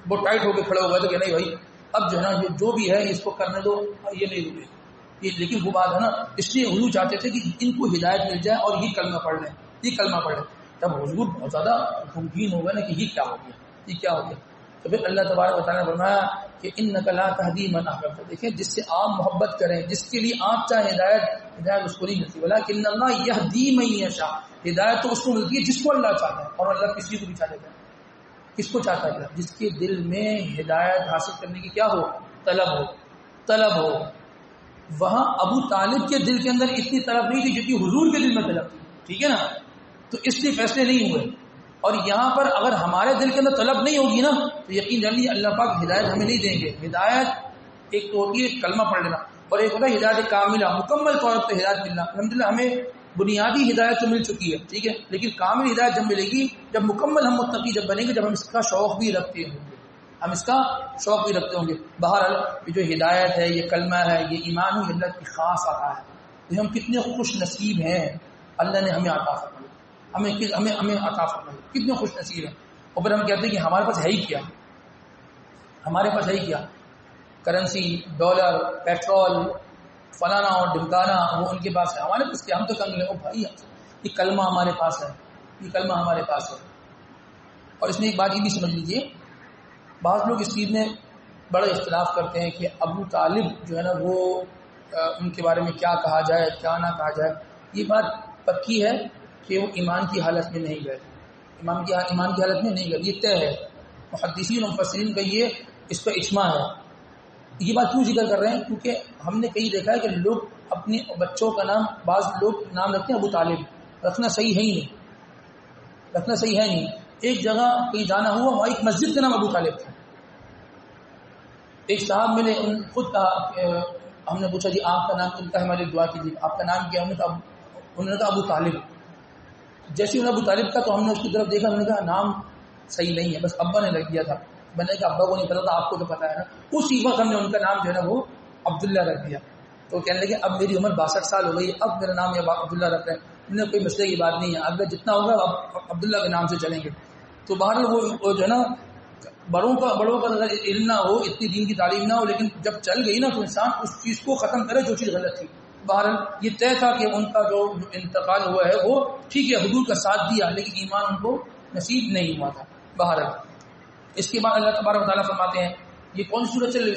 بہت ٹائٹ ہو کے کھڑے ہو گئے تو کہ نہیں بھائی اب جو ہے نا یہ جو بھی ہے اس کو کرنے دو، یہ نہیں رکے یہ۔ لیکن وہ بات ہے نا، اس لیے حضور چاہتے تھے کہ ان کو ہدایت مل جائے اور یہ کلمہ پڑھ لیں، یہ کلمہ پڑھ لیں۔ تب حضور بہت زیادہ غمگین ہو گئے نا کہ یہ کیا ہو گیا، یہ کیا ہو گیا۔ تو پھر اللہ تبارک و تعالیٰ نے فرمایا کہ انک لا تہدی من احببت، دیکھیں جس سے آپ محبت کریں، جس کے لیے آپ چاہیں ہدایت اس کو نہیں ملتی، ولکن اللہ یہدی من یشاء، ہدایت تو اس کو ملتی ہے جس کو اللہ چاہتا ہے، اور اللہ کسی کو بھی چاہتا ہے، کس کو چاہتا ہے؟ جس کے دل میں ہدایت حاصل کرنے کی کیا ہو، طلب ہو۔ وہاں ابو طالب کے دل کے اندر اتنی طلب نہیں تھی جتنی حضور کے دل میں طلب تھی، ٹھیک ہے نا، تو اس لیے فیصلے نہیں ہوئے۔ اور یہاں پر اگر ہمارے دل کے اندر طلب نہیں ہوگی نا تو یقین جانیے اللہ پاک ہدایت ہمیں نہیں دیں گے۔ ہدایت ایک تو ہوتی ہے کلمہ پڑھ لینا، اور ایک ہوتا ہے ہدایت کاملہ، مکمل طور پر ہدایت ملنا۔ الحمدللہ ہمیں بنیادی ہدایت تو مل چکی ہے، ٹھیک ہے، لیکن کامل ہدایت جب ملے گی، جب مکمل ہم متقی جب بنیں گے، جب ہم اس کا شوق بھی رکھتے ہوں گے، ہم اس کا شوق بھی رکھتے ہوں گے۔ بہرحال یہ جو ہدایت ہے، یہ کلمہ ہے، یہ ایمان ہے، اللہ کی خاص عطا ہے۔ یہ ہم کتنے خوش نصیب ہیں، اللہ نے ہمیں عطا فرمائی، ہمیں عطا فرمائی، کتنے خوش نصیب ہیں۔ اور پھر ہم کہتے ہیں کہ ہمارے پاس ہے ہی کیا، ہمارے پاس ہے ہی کیا، کرنسی، ڈالر، پیٹرول، فلانا اور ڈمکانا، وہ ان کے پاس ہے، ہمارے پاس کیا، ہم تو کنگلے او بھائی یہ کلمہ ہمارے پاس ہے، یہ کلمہ ہمارے پاس ہے۔ اور اس میں ایک بات یہ بھی سمجھ لیجئے، بعض لوگ اس چیز میں بڑا اختلاف کرتے ہیں کہ ابو طالب جو ہے نا وہ ان کے بارے میں کیا کہا جائے کیا نہ کہا جائے۔ یہ بات پکی ہے کہ وہ ایمان کی حالت میں نہیں گئے، ایمان کی حالت میں نہیں گئے، یہ طے ہے۔ محدثین اور مفسرین کا یہ اس پہ اجماع ہے۔ یہ بات کیوں ذکر کر رہے ہیں؟ کیونکہ ہم نے کہیں دیکھا ہے کہ لوگ اپنے بچوں کا نام، بعض لوگ نام رکھتے ہیں ابو طالب، رکھنا صحیح ہے ہی نہیں، رکھنا صحیح ہے نہیں۔ ایک جگہ کہیں جانا ہوا، وہاں ایک مسجد کا نام ابو طالب تھا۔ ایک صاحب میں نے خود کہا، ہم نے پوچھا جی آپ کا نام کیا ہے، ہماری دعا کیجیے، آپ کا نام کیا؟ انہوں نے کہا ابو طالب۔ جیسے انہوں نے ابو طالب کا تو ہم نے اس کی طرف دیکھا، انہوں نے کہا نام صحیح نہیں ہے، بس ابا نے رکھ دیا تھا۔ میں نے کہا ابا کو نہیں پتا تھا، آپ کو تو پتا ہے نا۔ اسی وقت ہم نے ان کا نام جو ہے نا وہ عبداللہ رکھ دیا۔ تو کہنے لگے اب میری عمر 62 سال ہو گئی، اب میرا نام یہ عبداللہ رکھ رہے ہیں۔ انہوں نے کوئی مسئلے کی بات نہیں ہے، اگر جتنا ہوگا اب عبداللہ کے نام سے چلیں گے۔ تو بہرحال وہ جو ہے نا بڑوں کا اگر علم نہ ہو، اتنی دین کی تعلیم نہ ہو، لیکن جب چل گئی نا تو انسان اس چیز کو ختم کرے جو چیز غلط تھی۔ بہرحال یہ طے تھا کہ ان کا جو انتقال ہوا ہے وہ ٹھیک ہے، حضور کا ساتھ دیا، لیکن ایمان ان کو نصیب نہیں ہوا تھا۔ بہرحال اس کے بعد اللہ تبارک و تعالیٰ فرماتے ہیں، یہ کون سی سورت چل رہی؟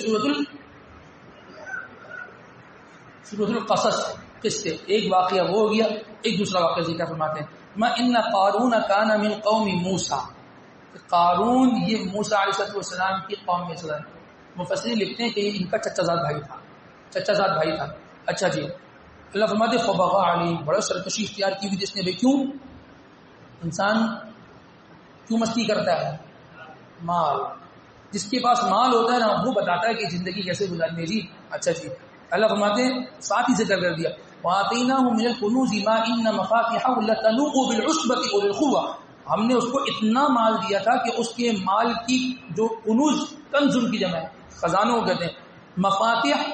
سورۃ القصص۔ کس سے ایک واقعہ وہ ہو گیا، ایک دوسرا واقعہ ذکر فرماتے ہیں، ما ان قارون کان من قوم موسیٰ۔ قارون یہ موسیٰ علیہ السلام کی قوم میں سے ہے۔ مفسرین لکھتے ہیں کہ یہ ان کا چچا زاد بھائی تھا۔ اچھا جی، اللہ فرماتے فبغى علیہ، بڑا سرکشی اختیار کی ہوئی جس نے، بھائی کیوں انسان کیوں مستی کرتا ہے؟ مال، جس کے پاس مال ہوتا ہے نا وہ بتاتا ہے کہ زندگی کیسے گزارنی ہے جی۔ اچھا جی، اللہ فرماتے ہیں ساتھ ہی ذکر کر دیا، وَآتَيْنَاهُ مِنَ الْكُنُوزِ مَا إِنَّ مَفَاتِحَهُ لَتَنُوءُ بِالْعُصْبَةِ أُولِي الْقُوَّةِ۔ ہم نے اس کو اتنا مال دیا تھا کہ اس کے مال کی جو کنوز، کنز ان کی جمع ہے، خزانوں کو کہتے ہیں، مفاتح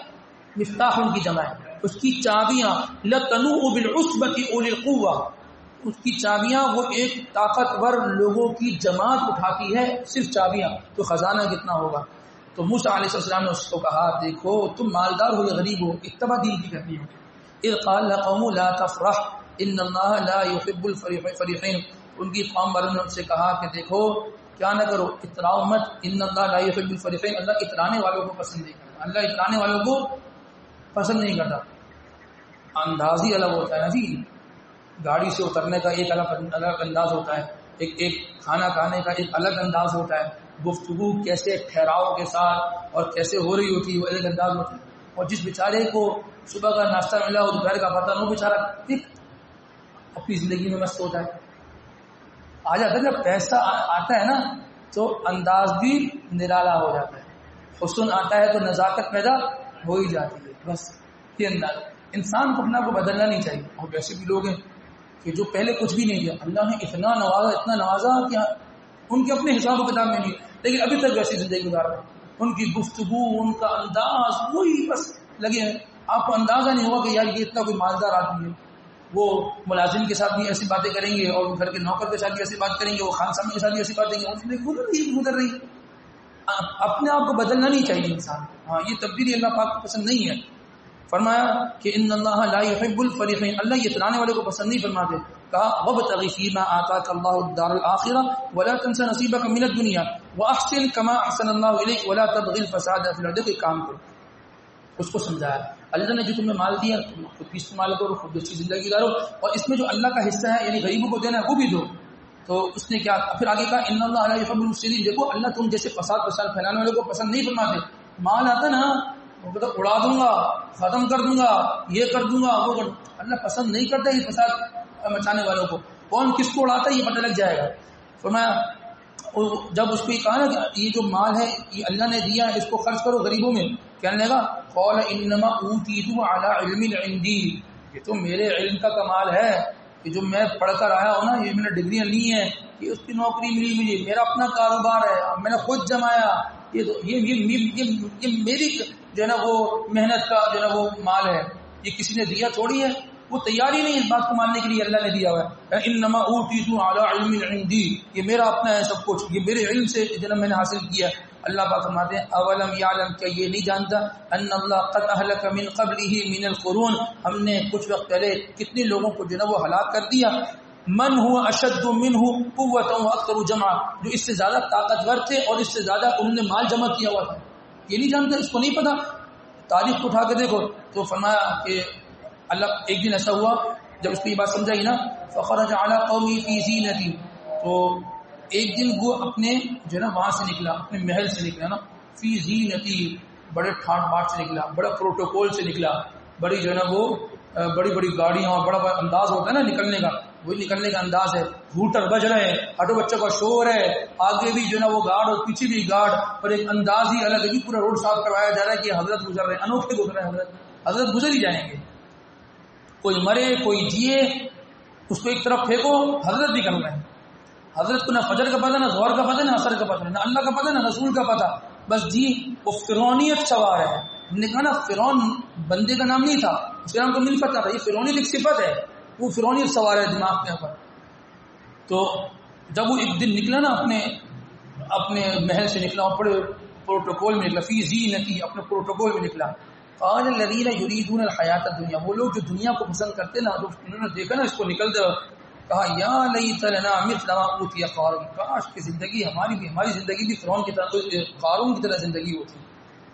مفتاح ان کی جمع ہے، اس کی چابیاں لَتَنُوءُ بِالْعُصْبَةِ أُولِي الْقُوَّةِ، اس کی چابیاں وہ ایک طاقتور لوگوں کی جماعت اٹھاتی ہے، صرف چابیاں، تو خزانہ کتنا ہوگا۔ تو موسیٰ علیہ السلام نے اس کو کہا دیکھو تم مالدار ہو یا غریب ہو، اتباع دین کی کرنی ہو۔ اذ قال لقوم لا تفرح ان اللہ لا يحب الفرحین، ان کی قوم والوں نے ان سے کہا کہ دیکھو کیا نہ کرو، اتراؤ مت، ان اللہ لا يحب الفرحین، اللہ اترانے والوں کو پسند نہیں کرتا، اللہ اترانے والوں کو پسند نہیں کرتا۔ انداز ہی الگ ہوتا ہے نا جی، گاڑی سے اترنے کا ایک الگ انداز ہوتا ہے، ایک کھانا کھانے کا ایک الگ انداز ہوتا ہے، گفتگو کیسے ٹھہراؤ کے ساتھ اور کیسے ہو رہی ہوتی ہے وہ ایک انداز ہوتا ہے۔ اور جس بیچارے کو صبح کا ناشتہ ملا اور دوپہر کا پتہ وہ بیچارہ اپنی زندگی میں مست ہوتا ہے۔ آ جاتا ہے جب پیسہ آتا ہے نا تو انداز بھی نرالا ہو جاتا ہے، حسن آتا ہے تو نزاکت پیدا ہو ہی جاتی ہے۔ بس یہ انداز انسان کو اپنا کو بدلنا نہیں چاہیے۔ اور ویسے بھی لوگ ہیں کہ جو پہلے کچھ بھی نہیں دیا، اللہ نے اتنا نوازا کہ ان کے اپنے حساب و کتاب میں نہیں، لیکن ابھی تک ویسی زندگی گزار رہے ہیں۔ ان کی گفتگو، ان کا انداز وہی بس لگے ہیں۔ آپ کو اندازہ نہیں ہوگا کہ یار یہ اتنا کوئی مالدار آدمی ہے، وہ ملازم کے ساتھ بھی ایسی باتیں کریں گے اور گھر کے نوکر کے ساتھ بھی ایسی بات کریں گے، وہ خان صاحب کے ساتھ بھی ایسی باتیں کریں گے، گزر رہی ہے۔ اپنے آپ کو بدلنا نہیں چاہیے انسان۔ ہاں یہ تبدیلی اللہ پاک کو پسند نہیں ہے۔ فرمایا کہ ان اللہ لا يحب الفرحین، اللہ یہ اترانے والے کو پسند نہیں فرماتے۔ کہا وابتغ فیما آتاک اللہ الدار الآخرہ ولا تنس نصیبک من الدنیا واحسن کما احسن اللہ الیک ولا تبغ الفساد فی الارض، کوئی کام کرو، اس کو سمجھایا اللہ نے جو تمہیں مال دیا تم خود بھی استعمال کرو، خود اچھی زندگی گزارو، اور اس میں جو اللہ کا حصہ ہے یعنی غریبوں کو دینا ہے وہ بھی دو۔ تو اس نے کیا پھر آگے کہا ان اللہ لا يحب المفسدین، دیکھو اللہ تم جیسے فساد پھیلانے والے کو پسند نہیں فرماتے۔ مال آتا نا وہ کہتا اڑا دوں گا، ختم کر دوں گا، یہ کر دوں گا، وہ کر، اللہ پسند نہیں کرتا یہ فساد مچانے والوں کو۔ کون کس کو اڑاتا ہے یہ پتہ لگ جائے گا۔ فرمایا جب اس کو یہ کہا نا کہ یہ جو مال ہے یہ اللہ نے دیا ہے، اس کو خرچ کرو غریبوں میں، کہنے لگا قال انما اوتیت علی علم عندی، یہ تو میرے علم کا کمال ہے کہ جو میں پڑھ کر آیا ہوں نا، یہ میں نے ڈگریاں لی ہیں، یہ اس کی نوکری ملی مجھے، میرا اپنا کاروبار ہے، میں نے خود جمایا، یہ میری جو ہے نا وہ محنت کا جو ہے نا وہ مال ہے، یہ کسی نے دیا تھوڑی ہے۔ وہ تیار ہی نہیں اس بات کو ماننے کے لیے اللہ نے دیا ہوا ہے۔ انما اوتیت علی علم عندی، یہ میرا اپنا ہے سب کچھ، یہ میرے علم سے جو میں نے حاصل کیا۔ اللہ پاک فرماتے ہیں اولم یعلم، کیا یہ نہیں جانتا ان اللہ قد اہلک من قبلہ من القرون، ہم نے کچھ وقت پہلے کتنے لوگوں کو جو ہے وہ ہلاک کر دیا، من هو اشد منه قوة واكثر جمعا، جو اس سے زیادہ طاقتور تھے اور اس سے زیادہ انہوں نے مال جمع کیا ہوا تھا۔ یہ نہیں جانتا، اس کو نہیں پتا، تاریخ کو اٹھا کے دیکھو۔ تو فرمایا کہ اللہ ایک دن ایسا ہوا جب اس کو یہ بات سمجھائی نا، فخرج علی قومی فی زینتی، تو ایک دن وہ اپنے جو ہے نا وہاں سے نکلا، اپنے محل سے نکلا نا، فی زینتی، بڑے ٹھاٹ باٹ سے نکلا، بڑا پروٹوکول سے نکلا، بڑی جو ہے نا وہ بڑی بڑی گاڑیاں اور بڑا بڑا انداز ہوتا ہے نا نکلنے کا، وہی نکلنے کا انداز ہے، ہوٹر بج رہے ہیں، ہٹو بچوں کا شور ہے، آگے بھی جو ہے نا وہ گارڈ اور پیچھے بھی گارڈ، اور ایک انداز ہی الگ ہے، پورا روڈ صاف کروایا جا رہا ہے کہ حضرت گزر رہے ہیں، انوکھے گزر رہے ہیں، حضرت گزر ہی جائیں گے، کوئی مرے کوئی جیے، اس کو ایک طرف پھینکو، حضرت بھی کر رہے ہیں۔ حضرت کو نہ فجر کا پتہ، نہ ظہر کا پتہ، نہ عصر کا پتہ، نہ اللہ کا پتہ، نہ رسول کا پتہ، بس جی وہ فرعونیت سوار ہے۔ ہم نے کہا نا فرعون بندے کا نام نہیں تھا، اس کا نام تو نہیں پتا تھا، یہ فرعونیت ایک صفت ہے، وہ فرعونیت سوار ہے دماغ کے اوپر۔ تو جب وہ ایک دن نکلا نا اپنے محل سے نکلا، بڑے پروٹوکول میں نکلا، فی زینتی، اپنے پروٹوکول میں نکلا۔ قال الذین یریدون الحیات الدنیا، وہ لوگ جو دنیا کو پسند کرتے نا، انہوں نے دیکھا نا اس کو نکلتے، کہا یا لیت لنا مثل ما اوتی قارون، کاش کہ زندگی ہماری زندگی بھی فرعون کی طرح، قارون کی طرح زندگی ہوتی۔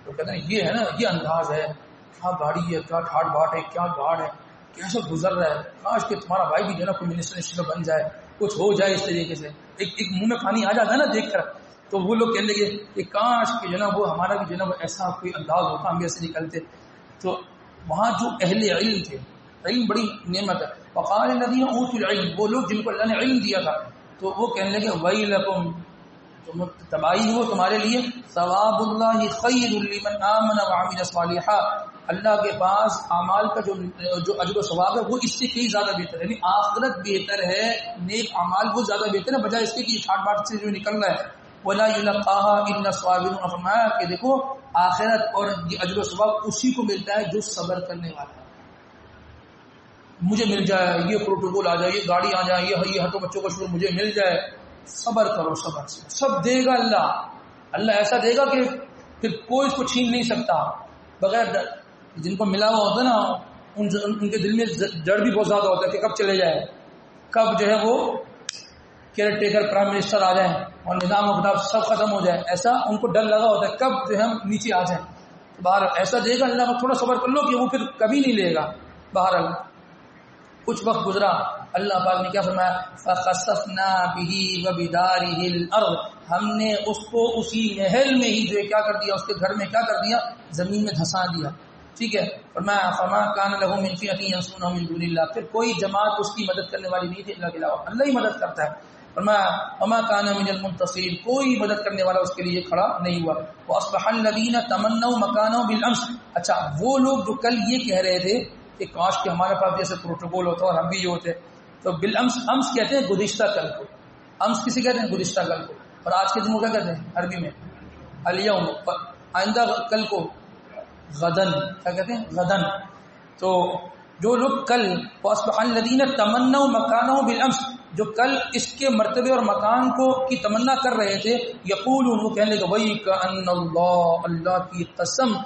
تو کہتے ہیں یہ ہے نا، یہ انداز ہے، کیا گاڑی ہے، کیا ٹھاٹ باٹ ہے، کیا گارڈ ہے، کیسے گزر رہا ہے، کاش کہ تمہارا بھائی بھی جو ہے نا کوئی منسٹر بن جائے، کچھ ہو جائے اس طریقے سے، ایک منہ میں پانی آ جاتا ہے نا دیکھ کر۔ تو وہ لوگ کہنے لگے کہ کاش کہ جو ہے نا وہ ہمارا بھی جو ہے نا وہ ایسا کوئی انداز ہوتا، ہم بھی ایسے نکلتے۔ تو وہاں جو اہل علم تھے، علم بڑی نعمت ہے، وقال الذین اوتوا العلم، وہ لوگ جن کو اللہ نے علم دیا تھا، تو وہ کہنے لگے ویلکم، تم تباہی ہو تمہارے لیے، ثواب اللہ خیر لمن آمن وعمل صالحا، اللہ کے پاس اعمال کا جو اجر و ثواب ہے وہ اس سے کئی زیادہ بہتر ہے، یعنی آخرت بہتر ہے، نیک اعمال وہ زیادہ بہتر ہے بجائے اس کے کہ ٹھاٹ باٹ سے جو نکل رہا ہے۔ ولا يلقاها الا الصابرون، فرمایا کہ دیکھو آخرت اور یہ اجر و ثواب اسی کو ملتا ہے جو صبر کرنے والا ہے۔ مجھے مل جائے، یہ پروٹوکول آ جائے، یہ گاڑی آ جائے، یہ ہاتھوں بچوں کا شکر مجھے مل جائے. صبر کرو، صبر سے سب دے گا اللہ. اللہ ایسا دے گا کہ پھر کوئی اس کو چھین نہیں سکتا بغیر جن کو ملا ہوا ہوتا ہے نا ان کے دل میں ڈر بھی بہت زیادہ ہوتا ہے کہ کب چلے جائے، کب جو ہے وہ کیئر ٹیکر پرائم منسٹر آ جائیں اور نظام و کتاب سب ختم ہو جائے. ایسا ان کو ڈر لگا ہوتا ہے کب جو ہے ہم نیچے آ جائیں. باہر ایسا دے گا اللہ کا، تھوڑا صبر کر لو کہ وہ پھر کبھی نہیں لے گا. بہرحال کچھ وقت گزرا، اللہ پاک نے کیا فرمایا، فَخَسَفْنَا بِهِ وَبِدَارِهِ الْأَرْضِ، ہم نے اس کو اسی محل میں ہی جو کیا کر دیا، اس کے گھر میں کیا کر دیا، زمین میں دھسا دیا. ٹھیک ہے. فرمایا فَمَا كَانَ لَهُ مِنْ فِئَةٍ يَنْصُرُونَهُ مِنْ دُونِ اللَّهِ، پھر کوئی جماعت اس کی مدد کرنے والی نہیں تھی اللہ کے علاوہ، اللہ ہی مدد کرتا ہے. فرمایا وَمَا كَانَ مِنَ الْمُنتَصِرِينَ، کوئی مدد کرنے والا اس کے لیے کھڑا نہیں ہوا. وَأَصْبَحَ الَّذِينَ تَمَنَّوْا مَكَانَهُ بِالْأَمْسِ، اچھا وہ لوگ جو کل یہ کہہ رہے تھے کہ کاش کہ ہمارے پاس جیسے پروٹوکول ہوتا اور ہم بھی جو ہوتے، تو بالامس، امس کہتے ہیں گزشتہ کل کو، امس کسی کہتے ہیں گزشتہ کل کو، اور آج کے دن کو کیا کہتے ہیں عربی میں الیوم، آئندہ کل کو غدن، کیا کہتے ہیں غدن. تو جو لوگ کل واصبح الذین تمنوا مکانہ بالامس، جو کل اس کے مرتبے اور مکان کو کی تمنا کر رہے تھے، یقولون، وہ کہنے لگے وہی کأن اللہ، اللہ کی قسم،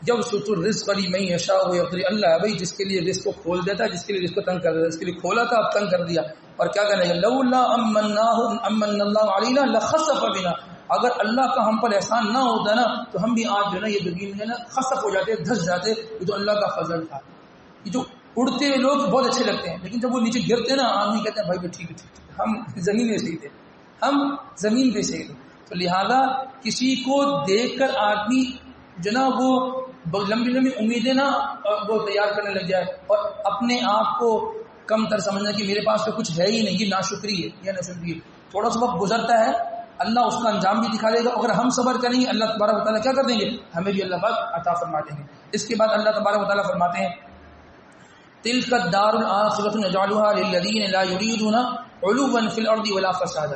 یبسط الرزق لمن یشاء ویقدر، اللہ ہے بھائی جس کے لیے رزق کو کھول دیتا ہے، جس کے لیے رزق کو تنگ کر دیتا ہے، جس کے لیے کھولا تھا اب تنگ کر دیا. اور کیا کہنے لگے لولا امن اللہ علینا لخسف بنا، اگر اللہ کا ہم پر احسان نہ ہوتا نا تو ہم بھی آج جو ہے نا یہ زمین میں نا خسف ہو جاتے، دھس جاتے. یہ تو اللہ کا فضل تھا. یہ جو اڑتے ہوئے لوگ بہت اچھے لگتے ہیں، لیکن جب وہ نیچے گرتے ہیں نا آدمی کہتے ہیں بھائی ٹھیک ہے ٹھیک ہے، ہم زمین میں صحیح تھے، ہم زمین پہ صحیح تھے. تو لہذا کسی کو دیکھ کر آدمی جو نا وہ لمبی لمبی امیدیں نا وہ تیار کرنے لگ جائے اور اپنے آپ کو کم تر سمجھنا کہ میرے پاس تو کچھ ہے ہی نہیں، یہ ناشکری ہے، یہ ناشکری ہے. تھوڑا سا وقت گزرتا ہے، اللہ اس کا انجام بھی دکھا دے گا. اگر ہم صبر کریں گے اللہ تبارک و تعالیٰ کیا کر دیں گے، ہمیں بھی اللہ پاک عطا فرما دیں گے. اس کے بعد اللہ تبارک و تعالیٰ فرماتے ہیں تلک الدار الآخرۃ نجعلها للذین لا یریدون علوا فی الارض ولا فسادا.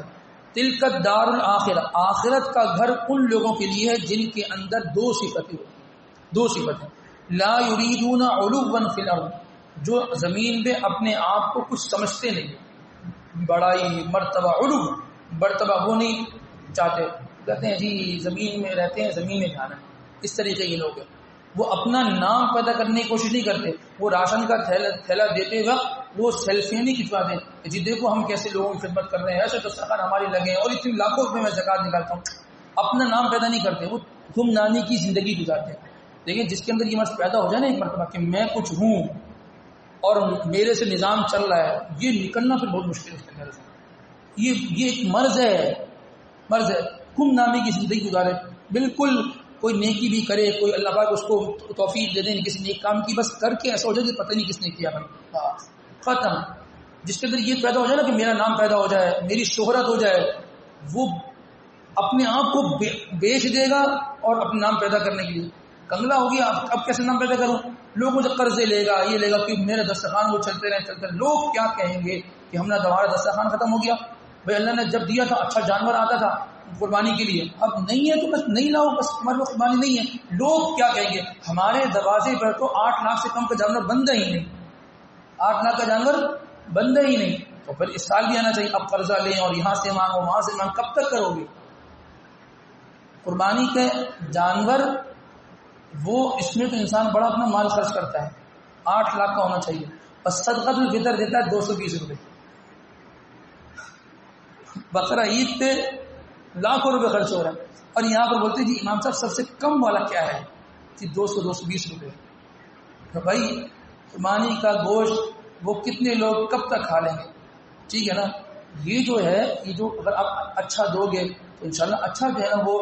تلک الدار الآخرہ، آخرت کا گھر ان لوگوں کے لیے ہے جن کے اندر دو صفتیں ہوتی ہیں، دو صفتیں. لا یریدون علوا فی الارض، جو زمین پہ اپنے آپ کو کچھ سمجھتے نہیں، بڑائی مرتبہ، علو مرتبہ وہ نہیں چاہتے، کہتے ہیں جی زمین میں رہتے ہیں زمین میں جانا ہے. اس طریقے کے لوگ ہیں، وہ اپنا نام پیدا کرنے کی کوشش نہیں کرتے. وہ راشن کا تھیلا دیتے وقت وہ سیلفیاں نہیں کھنچواتے جی دیکھو ہم کیسے لوگوں کی خدمت کر رہے ہیں، ایسے دسترخوان ہمارے لگے ہیں اور اتنی لاکھوں روپے میں زکات نکالتا ہوں. اپنا نام پیدا نہیں کرتے، وہ گم نامی کی زندگی گزارتے ہیں. لیکن جس کے اندر یہ مرض پیدا ہو جائے نا ایک مرتبہ کہ میں کچھ ہوں اور میرے سے نظام چل رہا ہے، یہ نکلنا پھر بہت مشکل ہے. یہ ایک مرض ہے، مرض ہے. گم نامی کی زندگی گزارے، بالکل کوئی نیکی بھی کرے، کوئی اللہ پاک اس کو توفیق دے دیں کسی نیک کام کی، بس کر کے ایسا ہو جائے کہ پتہ نہیں کس نے کیا بھائی، ختم. جس کے اندر یہ پیدا ہو جائے نا کہ میرا نام پیدا ہو جائے، میری شہرت ہو جائے، وہ اپنے آپ کو بیچ دے گا اور اپنا نام پیدا کرنے کے لیے کنگلا ہو گیا. اب کیسے نام پیدا کروں، لوگ مجھے قرضے لے گا، یہ لے گا کہ میرا دسترخوان وہ چلتے رہے چلتے رہے. لوگ کیا کہیں گے کہ ہم نے دوبارہ دسترخوان ختم ہو گیا. بھائی اللہ نے جب دیا تھا اچھا جانور آتا تھا قربانی کے لیے، اب نہیں ہے تو بس نہیں لاؤ، بس ہمارے پاس قربانی نہیں ہے. لوگ کیا کہیں گے، ہمارے دروازے پر تو 8 لاکھ سے کم کا جانور بندہ ہی نہیں، 8 لاکھ کا جانور بندہ ہی نہیں. تو پھر اس سال بھی آنا چاہیے. اب قرضہ لیں اور یہاں سے مانگو وہاں سے مانگو، کب تک کرو گے. قربانی کے جانور وہ اس میں تو انسان بڑا اپنا مال خرچ کرتا ہے، 8 لاکھ کا ہونا چاہیے. بس صدقۃ الفطر دیتا ہے 220 روپے. بقرہ عید پہ لاکھوں روپے خرچ ہو رہا ہے، اور یہاں پر بولتے جی امام صاحب سب سے کم والا کیا ہے جی 220 روپے. تو بھائی قربانی کا گوشت وہ کتنے لوگ کب تک کھا لیں گے. ٹھیک ہے نا. یہ جو ہے، یہ جو اگر آپ اچھا دو گے تو انشاءاللہ اچھا جو ہے نا وہ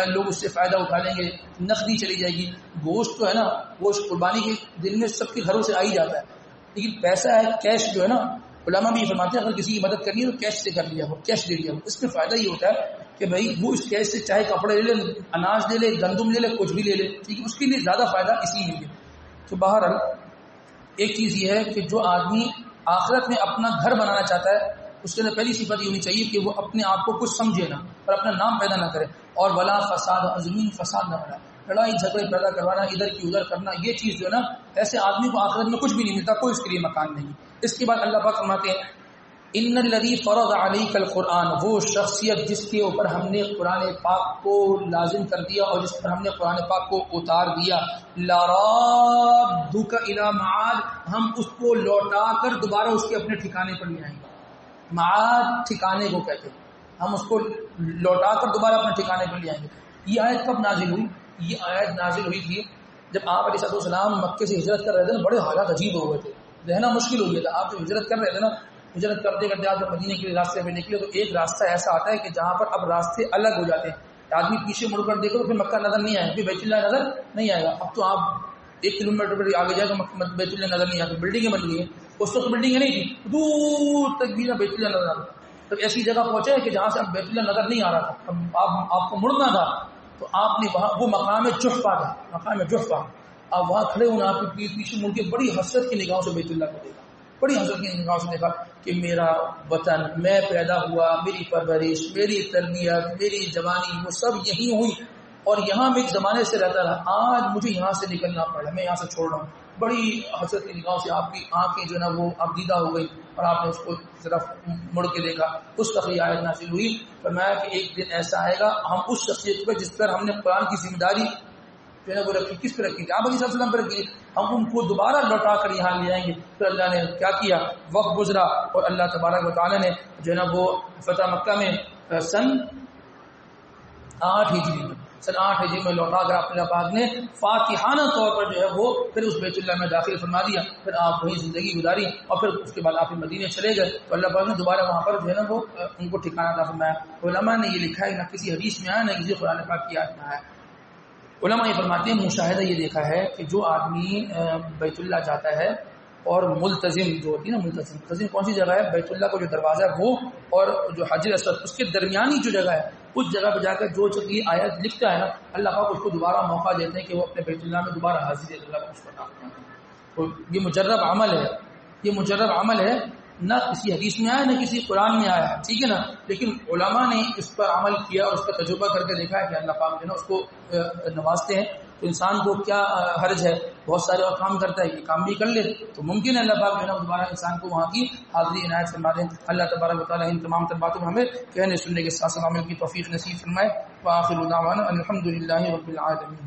لوگ اس سے فائدہ اٹھا لیں گے، نقدی چلی جائے گی. گوشت تو ہے نا، گوشت قربانی کے دن میں سب کے گھروں سے آ ہی جاتا ہے، لیکن پیسہ ہے کیش جو ہے نا، علماء بھی یہ فرماتے ہیں اگر کسی کی مدد کرنی ہے تو کیش سے کر لیا ہو، کیش دے دیا ہو. اس میں فائدہ یہ ہوتا ہے کہ بھائی وہ اس کیش سے چاہے کپڑے لے لے، اناج لے لے، گندم لے لے، کچھ بھی لے لے، ٹھیک ہے، اس کے لیے زیادہ فائدہ اسی میں ہے. تو بہرحال ایک چیز یہ ہے کہ جو آدمی آخرت میں اپنا گھر بنانا چاہتا ہے اس کے اندر پہلی صفت یہ ہونی چاہیے کہ وہ اپنے آپ کو کچھ سمجھے نا اور اپنا نام پیدا نہ کرے، اور ولا فساد، زمین فساد نہ بنائے. لڑائی جھگڑے پیدا کروانا، ادھر کی ادھر کرنا، یہ چیز جو ہے نا ایسے آدمی کو آخرت میں کچھ بھی نہیں ملتا، کوئی اس کے لیے مکان نہیں۔ اس کے بعد اللہ پاک فرماتے ہیں ان الذی فرض علیک القرآن، وہ شخصیت جس کے اوپر ہم نے قرآن پاک کو لازم کر دیا اور جس پر ہم نے قرآن پاک کو اتار دیا، لرادک الی معاد، ہم اس کو لوٹا کر دوبارہ اس کے اپنے ٹھکانے پر لے آئیں گے۔ معاد ٹھکانے کو کہتے ہیں، ہم اس کو لوٹا کر دوبارہ اپنے ٹھکانے پر لے آئیں گے۔ یہ آیت کب نازل ہوئی؟ یہ آیت نازل ہوئی تھی جب آپ علیہ السلام مکے سے ہجرت کر رہے تھے نا، بڑے حالات عجیب ہو گئے تھے، رہنا مشکل ہو گیا تھا۔ آپ جو ہجرت کر رہے تھے نا، ہجرت کرتے کرتے آپ جب مدینے کے راستے پہ نکلے تو ایک راستہ ایسا آتا ہے کہ جہاں پر اب راستے الگ ہو جاتے ہیں، آدمی پیچھے مڑ کر دیکھو تو پھر مکہ نظر نہیں آئے گا، پھر بیت اللہ نظر نہیں آئے گا۔ اب تو آپ 1 کلومیٹر پر آگے جائے تو بیت اللہ نظر نہیں آتا، بلڈنگیں بن گئی ہیں، اس وقت بلڈنگیں نہیں تھی، دور تک بھی نہ بیت اللہ نظر آتا۔ تب ایسی جگہ پہنچے کہ جہاں سے اب بیت اللہ نظر نہیں آ رہا تھا، آپ کو مڑنا تھا تو آپ نے وہاں وہ مقام جحفہ تھا، مقام جحفہ، آپ وہاں کھڑے ہونا، آپ کے پیچھے مڑ کے بڑی حسرت کی نگاہوں سے بیت اللہ کو دیکھا، بڑی حسرت کی نگاہوں سے دیکھا کہ میرا وطن، میں پیدا ہوا، میری پرورش، میری تربیت، میری جوانی، وہ سب یہیں ہوئی اور یہاں میں ایک زمانے سے رہتا رہا، آج مجھے یہاں سے نکلنا پڑا، میں یہاں سے چھوڑ رہا ہوں۔ بڑی حسرت کی نگاہوں سے آپ کی آنکھیں جو ہے نا وہ اب دیدہ ہو گئی اور آپ نے اس کو طرف مڑ کے دیکھا۔ اس وقت یہ آیت نازل ہوئی، فرمایا کہ ایک دن ایسا آئے گا ہم اس شخصیت پہ جس پر ہم نے قرآن کی ذمہ داری جو ہے وہ رکھی، کس پہ رکھی تھی؟ آپ علیہ السلام پہ رکھی، ہم ان کو دوبارہ لوٹا کر یہاں لے آئیں گے۔ پھر اللہ نے کیا کیا؟ وقت گزرا اور اللہ تبارک و تعالیٰ نے جو ہے نا وہ فتح مکہ میں سن 8 ہجری میں لوٹا کر اپنے پاک نے فاتحانہ طور پر جو ہے وہ پھر اس بیت اللہ میں داخل فرما دیا۔ پھر آپ وہی زندگی گزاری اور پھر اس کے بعد آپ مدینے چلے گئے تو اللہ پاک نے دوبارہ وہاں پر جو ہے نا وہ ان کو ٹھکانہ عطا فرمایا۔ علماء نے یہ لکھا ہے، نہ کسی حدیث میں آیا نہ کسی قرآن پاک کی آیت میں آیا۔ علماء یہ فرماتے ہیں مشاہدہ یہ دیکھا ہے کہ جو آدمی بیت اللہ جاتا ہے اور ملتزم جو ہوتی ہے نا، ملتزم کون سی جگہ ہے؟ بیت اللہ کا جو دروازہ ہے وہ اور جو حجر اسود اس کے درمیانی جو جگہ ہے، اس جگہ پہ جا کر جو یہ آیت لکھتا ہے نا، اللہ پاک اس کو دوبارہ موقع دیتے ہیں کہ وہ اپنے بیت اللہ میں دوبارہ حاضری اللہ کو اس کو عطا کریں۔ تو یہ مجرب عمل ہے، یہ مجرب عمل ہے، نہ کسی حدیث میں آیا نہ کسی قرآن میں آیا، ٹھیک ہے نا، لیکن علماء نے اس پر عمل کیا اور اس کا تجربہ کر کے دیکھا ہے کہ اللہ پاک جو ہے نا اس کو نوازتے ہیں۔ تو انسان کو کیا حرج ہے، بہت سارے اور کام کرتا ہے، یہ کام بھی کر لے تو ممکن ہے اللہ پاک جو ہے نا دوبارہ انسان کو وہاں کی حاضری عنایت فرما دیں۔ اللہ تبارک و تعالیٰ ان تمام تر باتوں میں ہمیں کہنے سننے کے ساتھ عمل کی توفیق نصیب فرمائے۔ وآخر دعوانا الحمد للہ رب العالمین۔